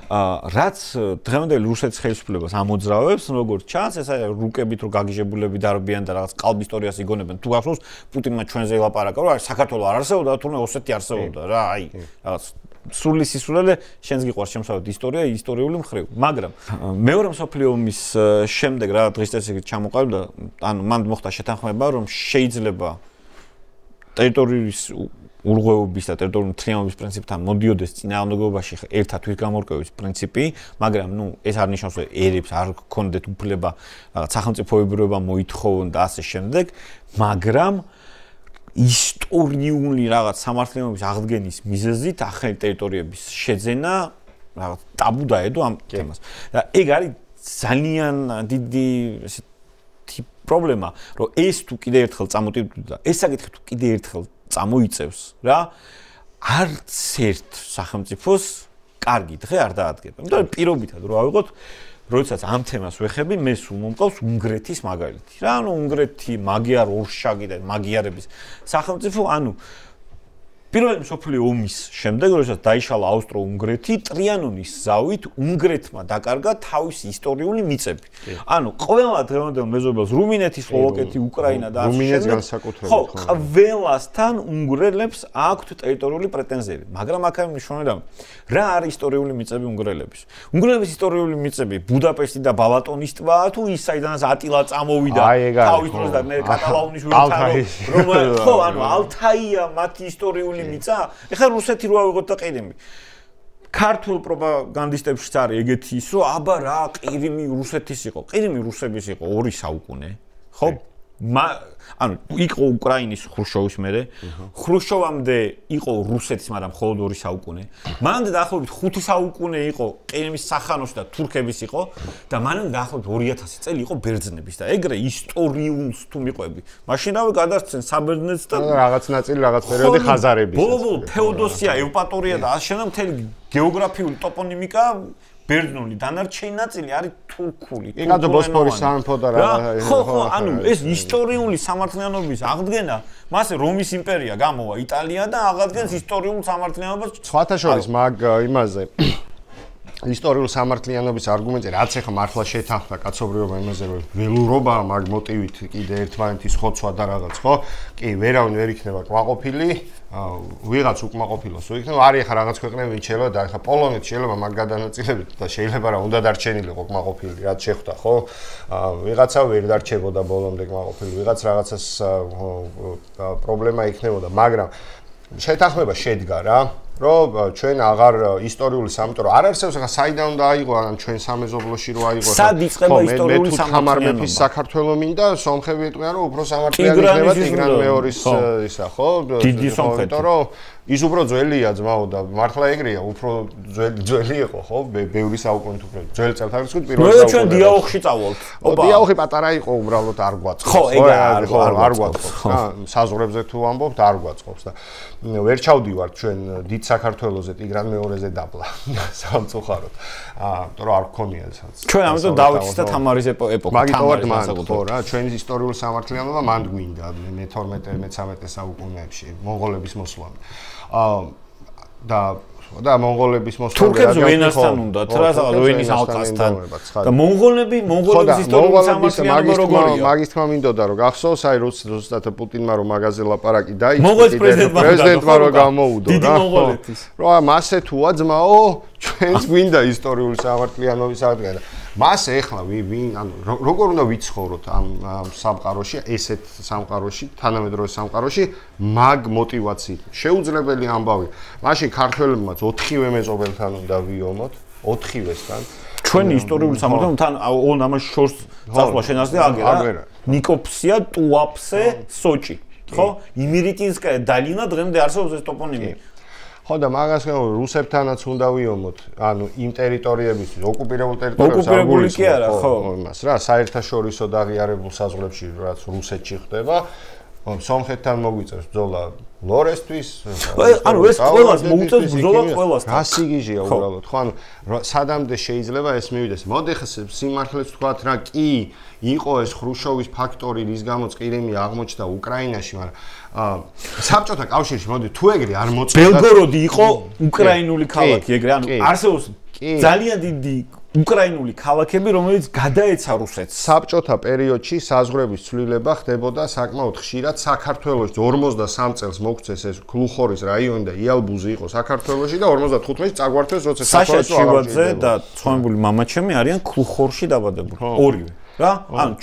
რაც დღევანდელი რუსეთის ხელისუფლებას ამოძრავებს, როგორც ჩანს, ეს აი რუკებით რო გაგიჟებულები დარბიან და რაღაც ყალბ ისტორიას იგონებენ. თუ გახსოვს, პუტინმა ჩვენზე ელაპარაკა, რომ საქართველოს არ არსებობდა, თუნდაც ოსეთი არსებობდა რა, აი რაღაც სრული სისულელე შენს გიყვარს შემსავად ისტორია, ისტორიული მხრივ. მაგრამ მეორე მსოფლიო ომის შემდეგ რა დღის წესრიგით ჩამოყალიბდა, ანუ მან მოხდა შეთანხმება, რომ შეიძლება ტერიტორიის ურღვეობის და ტერიტორიული მთლიანობის პრინციპთან მოდიოდეს წინააღმდეგობაში ერთად თვითგამორკვევის პრინციპი, მაგრამ ეს არ ნიშნავს, რომ ერებს არ გქონდეთ უფლება რაღაც სახელმწიფოებრიობა მოითხოვონ და ასე შემდეგ, მაგრამ ისტორიული რაღაც სამართლიანობის აღდგენის მიზეზით ახალი ტერიტორიების შეძენა რაღაც ტაბუ დაედო ამ თემას. და ეგ არის ძალიან დიდი ესეთი პრობლემა, რომ ეს თუ კიდე ერთხელ წამოტივდა, ეს საკითხი თუ კიდე ერთხელ წამოიწევს რა, არც ერთ სახელმწიფოს კარგი დღე არ დაადგება. იმიტომ რომ პირობითად რო ავიღოთ, როდესაც ამ თემას ვეხები, მე სულ მომყავს უნგრეთის მაგალითი. რა, ანუ უნგრეთი, მაგიარ ორშაგი და მაგიარების სახელმწიფო, ანუ პირველი მსოფლიო ომის შემდეგ, როდესაც დაიშალა ავსტრო-უნგრეთი, ტრიანონის ზავით უნგრეთმა დაკარგა თავისი ისტორიული მიწები. ანუ ყველა დღევანდელ მეზობელს რუმინეთი, სლოვაკეთი, უკრაინა და ასე შემდეგ. ხო, ყველასთან უნგრელებს აქვთ ტერიტორიული პრეტენზიები, მაგრამ აქ არის მნიშვნელოვანი რა არის ისტორიული მიწები უნგრელების. უნგრელების ისტორიული მიწები ბუდაპეშტი და ბალატონის ტბა თუ ის საიდანაც ატილა წამოვიდა თავის დროს და კატალაუნის ვილთან ხო, ანუ ალთაია მათი ისტორიული მიწა. ეხლა რუსეთი რო ავიღოთ და ყირიმი. ქართულ პროპაგანდისტებშიც არის ეგეთი ის, რომ აბა რა, ყირიმი რუსეთის იყო. ყირიმი რუსების იყო 2 საუკუნე, ხო? ანუ იყო უკრაინის ხრუშჩოვის მერე, ხრუშჩოვამდე იყო რუსეთის, მაგრამ მხოლოდ 2 საუკუნე. მანამდე დაახლოებით 5 საუკუნე იყო ყირიმის სახანოში და თურქების იყო და მანამდე დაახლოებით 2000 წელი იყო ბერძნების და ეგრე ისტორიულს თუ მიყვები. მაშინავე გადასცენ საბერძნეთს და რაღაც ნაწილი რაღაც პერიოდი ხაზარების. ბოლო ფეოდოსია, ევპატორია და ასე შემდეგ მთელი გეოგრაფიული ტოპონიმიკა ბერძნული დანარჩენი ნაწილი არის თურქული. იგივე ბოსფორის სამეფო და რა. ხო, ანუ ეს ისტორიული სამართლიანობის აღდგენა, მასე რომის იმპერია გამოვა იტალია და აღადგენს ისტორიულ სამართლიანობას. სხვათა შორის მაგ იმაზე ისტორიულ სამართლიანობის არგუმენტი, რაც ახლა მართლა შეთანხმდა კაცობრიობა იმაზე, რომ ველურობა მაგ მოტივით კიდე ერთმანეთის ხოცვა და რაღაც, ხო? კი, ვერავინ ვერ იქნება კმაყოფილი, ვიღაც უკმაყოფილოს რო იქნება, არის ახლა რაღაც ქვეყნები შეიძლება და ახლა პოლონეთ შეიძლება მაგ გადანაწილებით და შეიძლება რა უნდა დარჩენილიყო კმაყოფილი, რაც შეხვდა, ხო? ვიღაცა ვერ დარჩებოდა ბოლომდე კმაყოფილი, ვიღაც რაღაცას პრობლემა იქნებოდა, მაგრამ შეთანხმება შედგა რა. რომ ჩვენ აღარ ისტორიული სამყარო არ არსებობს, ახლა საიდან უნდა აიღო, ან ჩვენ სამეზობლოში რო აიღო. სად იწყება ისტორიული სამყარო? საქართველოს მინდა სომხები ეტყვიან, რომ უფრო სამართლიანი ხდება ტიგრან მეორის ისა, ხო? დიდი სომხეთი. რომ ის უფრო ძველია ძმაო და მართლა ეგრეა, უფრო ძველი იყო, ხო? ბევრი საუკუნით უფრო ძველი წელთაღრიცხვის პირველი საუკუნე. ჩვენ დიაოხში წავალთ. დიაოხი პატარა იყო, უბრალოდ არ გვაწყობს. ხო, ეგ არ გვაწყობს. საზღვრებზე თუ ამბობთ, არ გვაწყობს და ვერ ჩავდივართ ჩვენ დიდ საქართველოზე ტიგრან მეორეზე დაბლა სამწუხაროდ. იმიტომ რომ არ გქონია სადაც. ჩვენ ამიტომ დავითის და თამარის ეპოქა. მაგიტოვად მან ხო რა, ჩვენი ისტორიული სამართლიანობა მან გვინდა მე-12-მე-13 საუკუნეებში მონღოლების მოსვლა. და მონღოლების მოსვლა თურქებს ვენასთან უნდათ რა ვენის ალყასთან და მონღოლების ისტორიული სამართლიანობა როგორია მაგის თქმა მინდოდა რომ გახსოვს აი რუსეთ პუტინმა რომ მაგაზე ლაპარაკი დაიწყო მონღოლის პრეზიდენტმა რომ გამოუდო დიდი მონღოლეთის რა მასე თუა ძმაო ჩვენს გვინდა ისტორიული სამართლიანობის აღდგენა მას ეხლა ვინ ანუ როგორ უნდა ვიცხოვროთ ამ სამყაროში ესეთ სამყაროში თანამედროვე სამყაროში მაგ მოტივაციით შეუძლებელი ამბავი მაშინ ქართველებმაც 4-ვე მეზობელთან უნდა ვიომოთ 4-ვესთან ჩვენი ისტორიული სამართლიანობა თან ონ ამას შორს წასვლა შენას და აგერა ნიკოფსია ტუაფსე სოჭი ხო იმირიტინსკაია დალინა დღემდე არსებობს ეს ტოპონიმი ხო და მაგას რუსებთანაც უნდა ვიომოთ, ანუ იმ ტერიტორიებისთვის, ოკუპირებულ ტერიტორიებში ოკუპირებული კი არა, ხო, იმას რა, საერთაშორისო და აღიარებულ საზღვრებში, რაც რუსეთში ხდება, სომხეთთან მოგვიწევს ბრძოლა ლორესთვის, ანუ ეს ყველას მოუწევს ბრძოლა ყველასთან. რა სიგიჟეა უბრალოდ, ხო, ანუ სადამდე შეიძლება ეს მივიდეს. მოდი ხა სიმართლეს ვთქვათ რა, კი, იყო ეს ხრუშოვის ფაქტორი, რის გამოც ყირიმი აღმოჩნდა უკრაინაში, მაგრამ საბჭოთა კავშირში მოდი თუ ეგრე არ მოწოდა ბელგოროდი იყო უკრაინული ქალაქი ეგრე ანუ არსებობს ძალიან დიდი უკრაინული ქალაქები რომელიც გადაეცა რუსეთს საბჭოთა პერიოდში საზღვრების ცვლილება ხდებოდა საკმაოდ ხშირად საქართველოს 53 წელს მოგვწეს ეს გლუხორის რაიონი და იალბუზი იყო საქართველოში და 55-ში წაგვართვეს როცა საქართველოს შევაძე და ცხონებული მამაჩემი არიან გლუხორში დაბადებული ორივე რა ანუ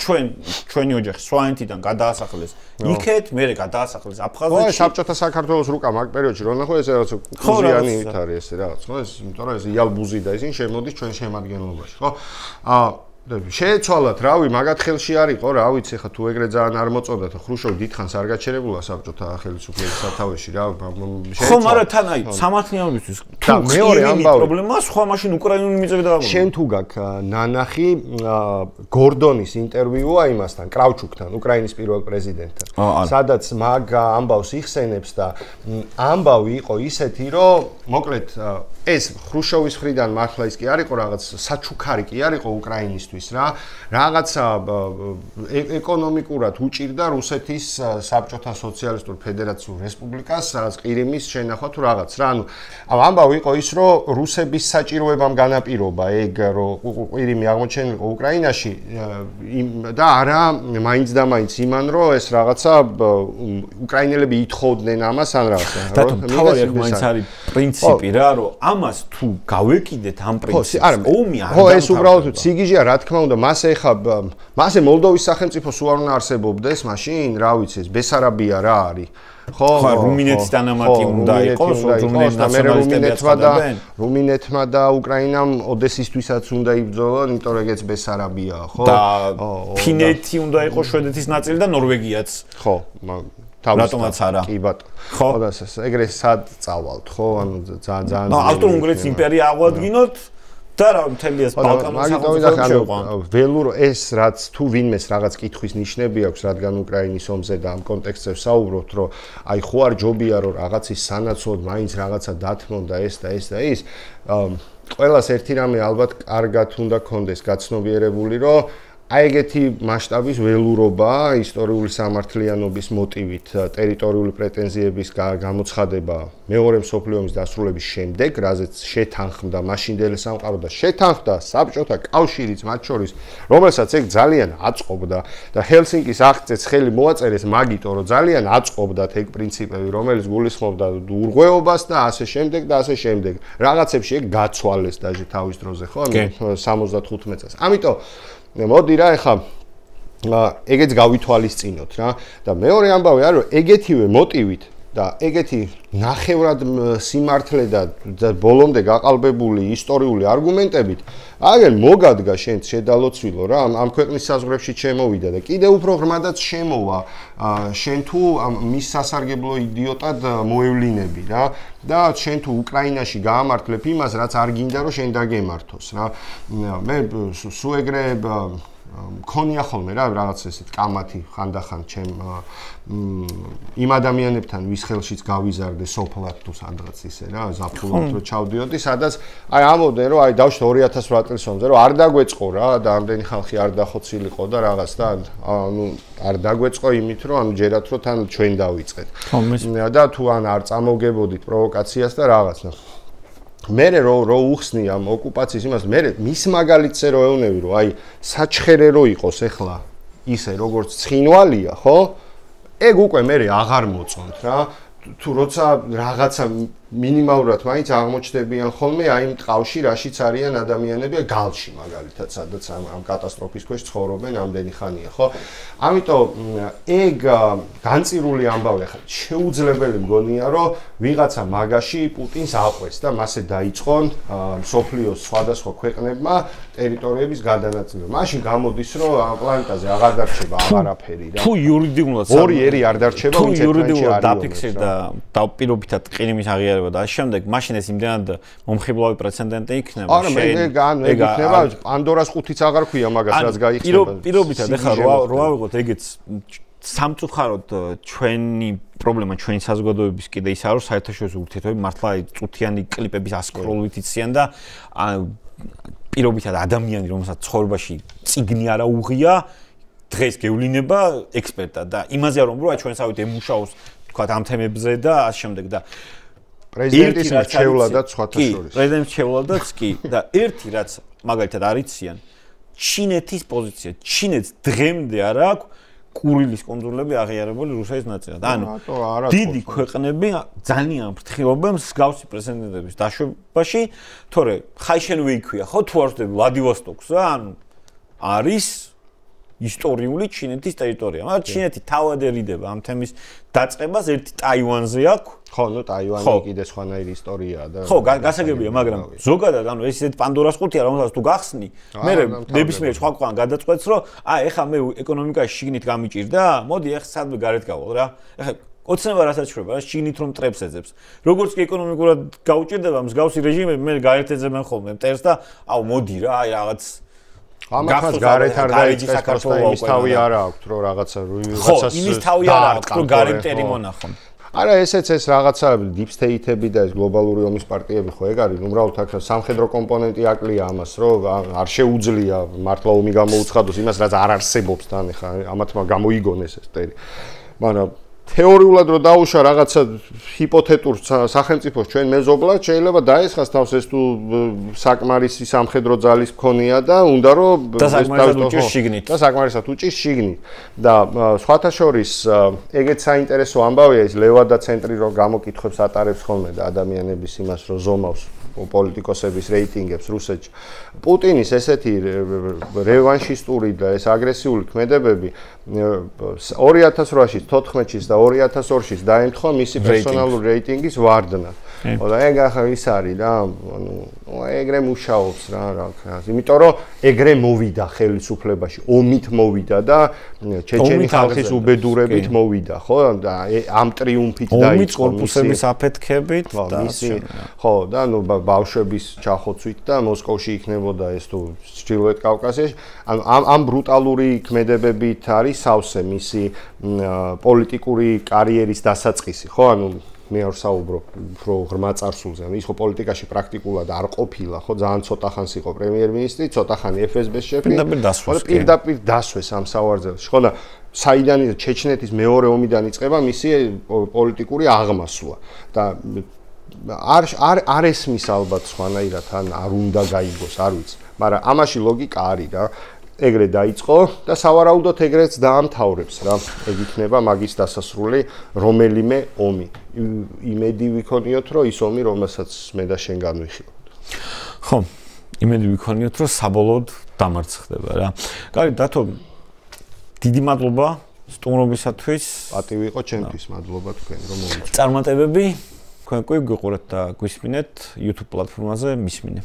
ჩვენი ოჯახი სვანეთიდან გადაასახლეს იქეთ მერე გადაასახლეს აფხაზეთში ხო საბჭოთა საქართველოს რუკა მაგ პერიოდში რო ნახო ეს რაღაც კუზიანით არის ეს რაღაც ხო ეს იმიტომ რომ ეს იალბუზი და ისინი შემოდის ჩვენ შემადგენლობაში ხო შეეცვალათ რავი მაგათ ხელში არ იყო რა ვიცი ხა თუ ეგრე ძალიან არ მოწოდათ ხრუშოვი დიდხანს არ გაჩერებულა საბჭოთა ხელისუფლების სათავეში რა ხო მაგრამ თან აი სამართლიანობისთვის თუ მეორე ამბავი პრობლემაა სხვა მაშინ უკრაინული მიწები დააბრუნე შენ თუ გაქვს ნანახი გორდონის ინტერვიუა იმასთან კრავჩუკთან უკრაინის პირველ პრეზიდენტთან სადაც მაგ ამბავს იხსენებს და ამბავი იყო ისეთი რომ მოკლედ ეს ხრუშოვის მხრიდან მართლა ის კი არ იყო რაღაც საჩუქარი კი არ იყო უკრაინისთვის რა რაღაცა ეკონომიკურად უჭირდა რუსეთის საბჭოთა სოციალისტურ ფედერაციულ რესპუბლიკას რაღაც ყირიმის შენახვა თუ რაღაც რა ანუ ამბავი იყო ის რომ რუსების საჭიროებამ განაპირობა ეგ რომ ყირიმი აღმოჩენილიყო უკრაინაში და არა მაინც და მაინც იმან რომ ეს რაღაცა უკრაინელები ითხოვდნენ ამას ან რაღაცა და თავი აქ მაინც არის პრინციპი რა რომ ამას თუ გავეკიდეთ ამ პრინციპს ომი არ ხო ეს უბრალოდ სიგიჟეა რა თქმა უნდა მასე ხა მასე მოლდოვის სახელმწიფო სულ არ უნდა არსებობდეს მაშინ რა ვიცი ეს ბესარაბია რა არის ხო რუმინეთის დანამატი უნდა იყოს რუმინეთის ნაციონალისტები რუმინეთმა და უკრაინამ ოდესისთვისაც უნდა იბრძოლონ იმიტომ რომ ეგეც ბესარაბია ხო და ფინეთი უნდა იყოს შვედეთის ნაწილი და ნორვეგიაც ხო რატომაც არა კი ბატონო ხო და ეგრე სად წავალთ ხო ანუ ძალიან ავსტრო-უნგრეთის იმპერია აღვადგინოთ და რა მთელი ეს ბალკანური სახელმწიფოები შეყვანთ ველურ ეს რაც თუ ვინმეს რაღაც კითხვის ნიშნები აქვს რადგან უკრაინის ომზე და ამ კონტექსტზე ვსაუბრობთ რომ აი ხო არ ჯობია რომ რაღაცის სანაცვლოდ მაინც რაღაცა დათმონ და ეს და ეს და ის ყველას ერთი რამე ალბათ კარგად უნდა კონდეს გაცნობიერებული რომ აი ეგეთი მასშტაბის ველურობა ისტორიული სამართლიანობის მოტივით ტერიტორიული პრეტენზიების გამოცხადება მეორე მსოფლიო ომის დასრულების შემდეგ, რაზეც შეთანხმდა მაშინდელი სამყარო და შეთანხმდა საბჭოთა კავშირიც მათ შორის, რომელსაც ეგ ძალიან აწყობდა და ჰელსინკის აღწეც ხელი მოაწერეს მაგიტო, რომ ძალიან აწყობდათ ეგ პრინციპები, რომელიც გულისხმობდა ურღვეობას და ასე შემდეგ და ასე შემდეგ. რაღაცებში ეგ გაცვალეს დაჟე თავის დროზე, ხო? 75 წელს. ამიტომ მოდი რა ეხა ეგეც გავითვალისწინოთ რა და მეორე ამბავი არის რომ ეგეთივე მოტივით და ეგეთი ნახევრად სიმართლე და ბოლომდე გაყალბებული ისტორიული არგუმენტებით აგერ მოგადგა შენ შედალოცვილო რა ამ ქვეყნის საზღვრებში შემოვიდა და კიდე უფრო ღრმადაც შემოვა შენ თუ მის სასარგებლო იდიოტად მოევლინები რა და შენ თუ უკრაინაში გაამართლებ იმას რაც არ გინდა რომ შენ დაგემართოს რა მე სულ ეგრე მქონია ხოლმე რა რაღაც ესეთ კამათი ხანდახან ჩემ იმ ადამიანებთან ვის ხელშიც გავიზარდე სოფლად თუ სადღაც ისე რა ზაფხულად რო ჩავდიოდი სადაც აი ამოდენ რომ აი დავშვა 2008 წლის ომზე რომ არ დაგვეწყო რა და ამდენი ხალხი არ დახოცილიყო და რაღაც და ანუ არ დაგვეწყო იმით რომ ანუ ჯერათ რომ თან ჩვენ დავიწყეთ და თუ ან არ წამოგებოდით პროვოკაციას და რაღაცა მერე რო უხსნი ამ ოკუპაციის იმას მერე მის მაგალითზე რო ეუნები რომ აი საჩხერე რო იყოს ახლა ისე როგორც ცხინვალია ხო ეგ უკვე მერე აღარ მოწონთ რა თუ როცა რაღაცა მინიმალურად მაინც აღმოჩნდებიან ხოლმე აი იმ ტყავში რაშიც არიან ადამიანები გალში მაგალითად სადაც ამ კატასტროფის ქვეშ ცხოვრობენ ამდენი ხანია ხო ამიტომ ეგ განწირული ამბავი ახლა შეუძლებელი მგონია რომ ვიღაცა მაგაში პუტინს აყვეს და მასე დაიწყონ მსოფლიოს სხვადასხვა ქვეყნებმა ტერიტორიების გადანაწილება მაშინ გამოდის რომ ამ პლანეტაზე აღარ დარჩება აღარაფერი რა თუ იურიდიულად ორი ერი არ დარჩება თუ იურიდიულად დაფიქსირდა და დავპირობითად ყირიმის აღიარება და შემდეგ მაშინ ეს იმდენად მომხიბლავი პრეცედენტი იქნება არა მე ეგ იქნება პანდორას ყუთიც აღარ ქვია მაგას რაც გაიხსნება პირობითად ეხლა რო ავიღოთ ეგეც სამწუხაროდ ჩვენი პრობლემა ჩვენი საზოგადოების კიდე ისაა რომ საერთაშორისო ურთიერთობები მართლა წუთიანი კლიპების ასკროლობით იციან და პირობითად ადამიანი რომელსაც ცხოვრებაში წიგნი არა უღია დღეს გევლინება ექსპერტად და იმაზე რომ რა ჩვენსავით ემუშაოს თქვა ამ თემებზე და ასე შემდეგ და პრეზიდენტის მრჩევლადაც სხვათა შორის. პრეზიდენტის მრჩევლადაც კი და ერთი რაც მაგალითად არიციან ჩინეთის პოზიცია. ჩინეთს დღემდე არ აქვს კურილის კონძულები აღიარებული რუსეთის ნაწილად. ანუ დიდი ქვეყნები ძალიან ფრთხილობენ მსგავსი პრეზიდენტების დაშვებაში, თორე ხაიშენვე იქვია, ხო თუ არ ვხვდები ვლადივოსტოკს რა, ანუ არის ისტორიული ჩინეთის ტერიტორია. მაგრამ ჩინეთი თავად ერიდება ამ თემის დაწყებას ერთი ტაივანზე აქვს. ხო, ნუ ტაივანი კიდე სხვანაირი ისტორიაა და ხო, გასაგებია, მაგრამ ზოგადად ანუ ეს ისეთი პანდორას ყუთია, რომელსაც თუ გახსნი, მე ნებისმიერ სხვა ქვეყანას გადაწყვეტს, რომ აი, ეხლა მე ეკონომიკაში შიგნით გამიჭირდა, მოდი ეხლა სადმე გარეთ გავალ რა. ეხლა ოცნება რასაც შვება, რა შიგნით რომ ტრებს ეძებს. როგორც კი ეკონომიკურად გაუჭირდება მსგავსი რეჟიმები, მე გარეთ ეძებენ ხოლმე მტერს და აუ მოდი რა, აი რაღაც ამას გარეთ არ დაიწყეს საქართველოს იმის თავი არა აქვს რომ რაღაცას ხო იმის თავი არა აქვს რომ გარე მტერი მონახონ არა ესეც ეს რაღაცა deep state-ები და ეს გლობალური ომის პარტიები ხო ეგ არის უბრალოდ აქ სამხედრო კომპონენტი აკლია ამას რომ არ შეუძლია მართლა ომი გამოუცხადოს იმას რაც არ არსებობს თან ეხა ამათმა გამოიგონეს ეს ტერი მაგრამ თეორიულად რომ დაუშვა რაღაცა ჰიპოთეტურ სახელმწიფოს ჩვენ მეზობლად შეიძლება დაესხას თავს ეს თუ საკმარისი სამხედრო ძალის მქონია და უნდა რომ და საკმარისად უჭირს შიგნით და საკმარისად უჭირს შიგნით და სხვათა შორის ეგეც საინტერესო ამბავია ეს ლევადა ცენტრი რომ გამოკითხვებს ატარებს ხოლმე და ადამიანების იმას რომ ზომავს პოლიტიკოსების რეიტინგებს რუსეთში პუტინის ესეთი რევანშისტური და ეს აგრესიული ქმედებები 2008-ში 14-ში და 2002-ში დაემთხვა მისი პერსონალური რეიტინგის ვარდნა. და ეგ ახლა ის არის რა, ანუ ეგრე მუშაობს რა, იმიტომ რომ ეგრე მოვიდა ხელისუფლებაში, ომით მოვიდა და ჩეჩენი ხალხის უბედურებით მოვიდა, ხო? და ამ ტრიუმფით დაიწყო კორპუსების აფეთქებით და ხო, და ნუ ბავშვების ჩახოცვით და მოსკოვში იქნებოდა ეს თუ ჩრდილოეთ კავკასიაში, ანუ ამ ბრუტალური ქმედებებით არის სავსე მისი პოლიტიკური კარიერის დასაწყისი, ხო? ანუ მე არ საუბრობ უფრო ღრმა წარსულზე, ანუ ის ხო პოლიტიკაში პრაქტიკულად არ ყოფილა, ხო ძალიან ცოტა ხანს იყო პრემიერ-მინისტრი, ცოტა ხანი FSB-ს შეფი. პირდაპირ დასვეს ამ სავარძელში, ხო და საიდან ჩეჩნეთის მეორე ომიდან იწყება მისი პოლიტიკური აღმასვლა და არ ესმის ალბათ სხვანაირად ან არ უნდა გაიგოს, არ ვიცი, მაგრამ ამაში ლოგიკა არის რა. ეგრე დაიწყო და სავარაუდოდ ეგრეც დაამთავრებს რა. ეგ იქნება მაგის დასასრული რომელიმე ომი. იმედი ვიქონიოთ, რომ ის ომი, რომელსაც მე და შენ განვიხილავთ. ხო, იმედი ვიქონიოთ, რომ საბოლოოდ დამარცხდება რა. კარგი, დათო, დიდი მადლობა სტუმრობისათვის პატივი იყო ჩემთვის, მადლობა თქვენ რომ მოვიწყდით. წარმატებები, თქვენ კი გიყურეთ და გვისმინეთ YouTube პლატფორმაზე, მისმინე.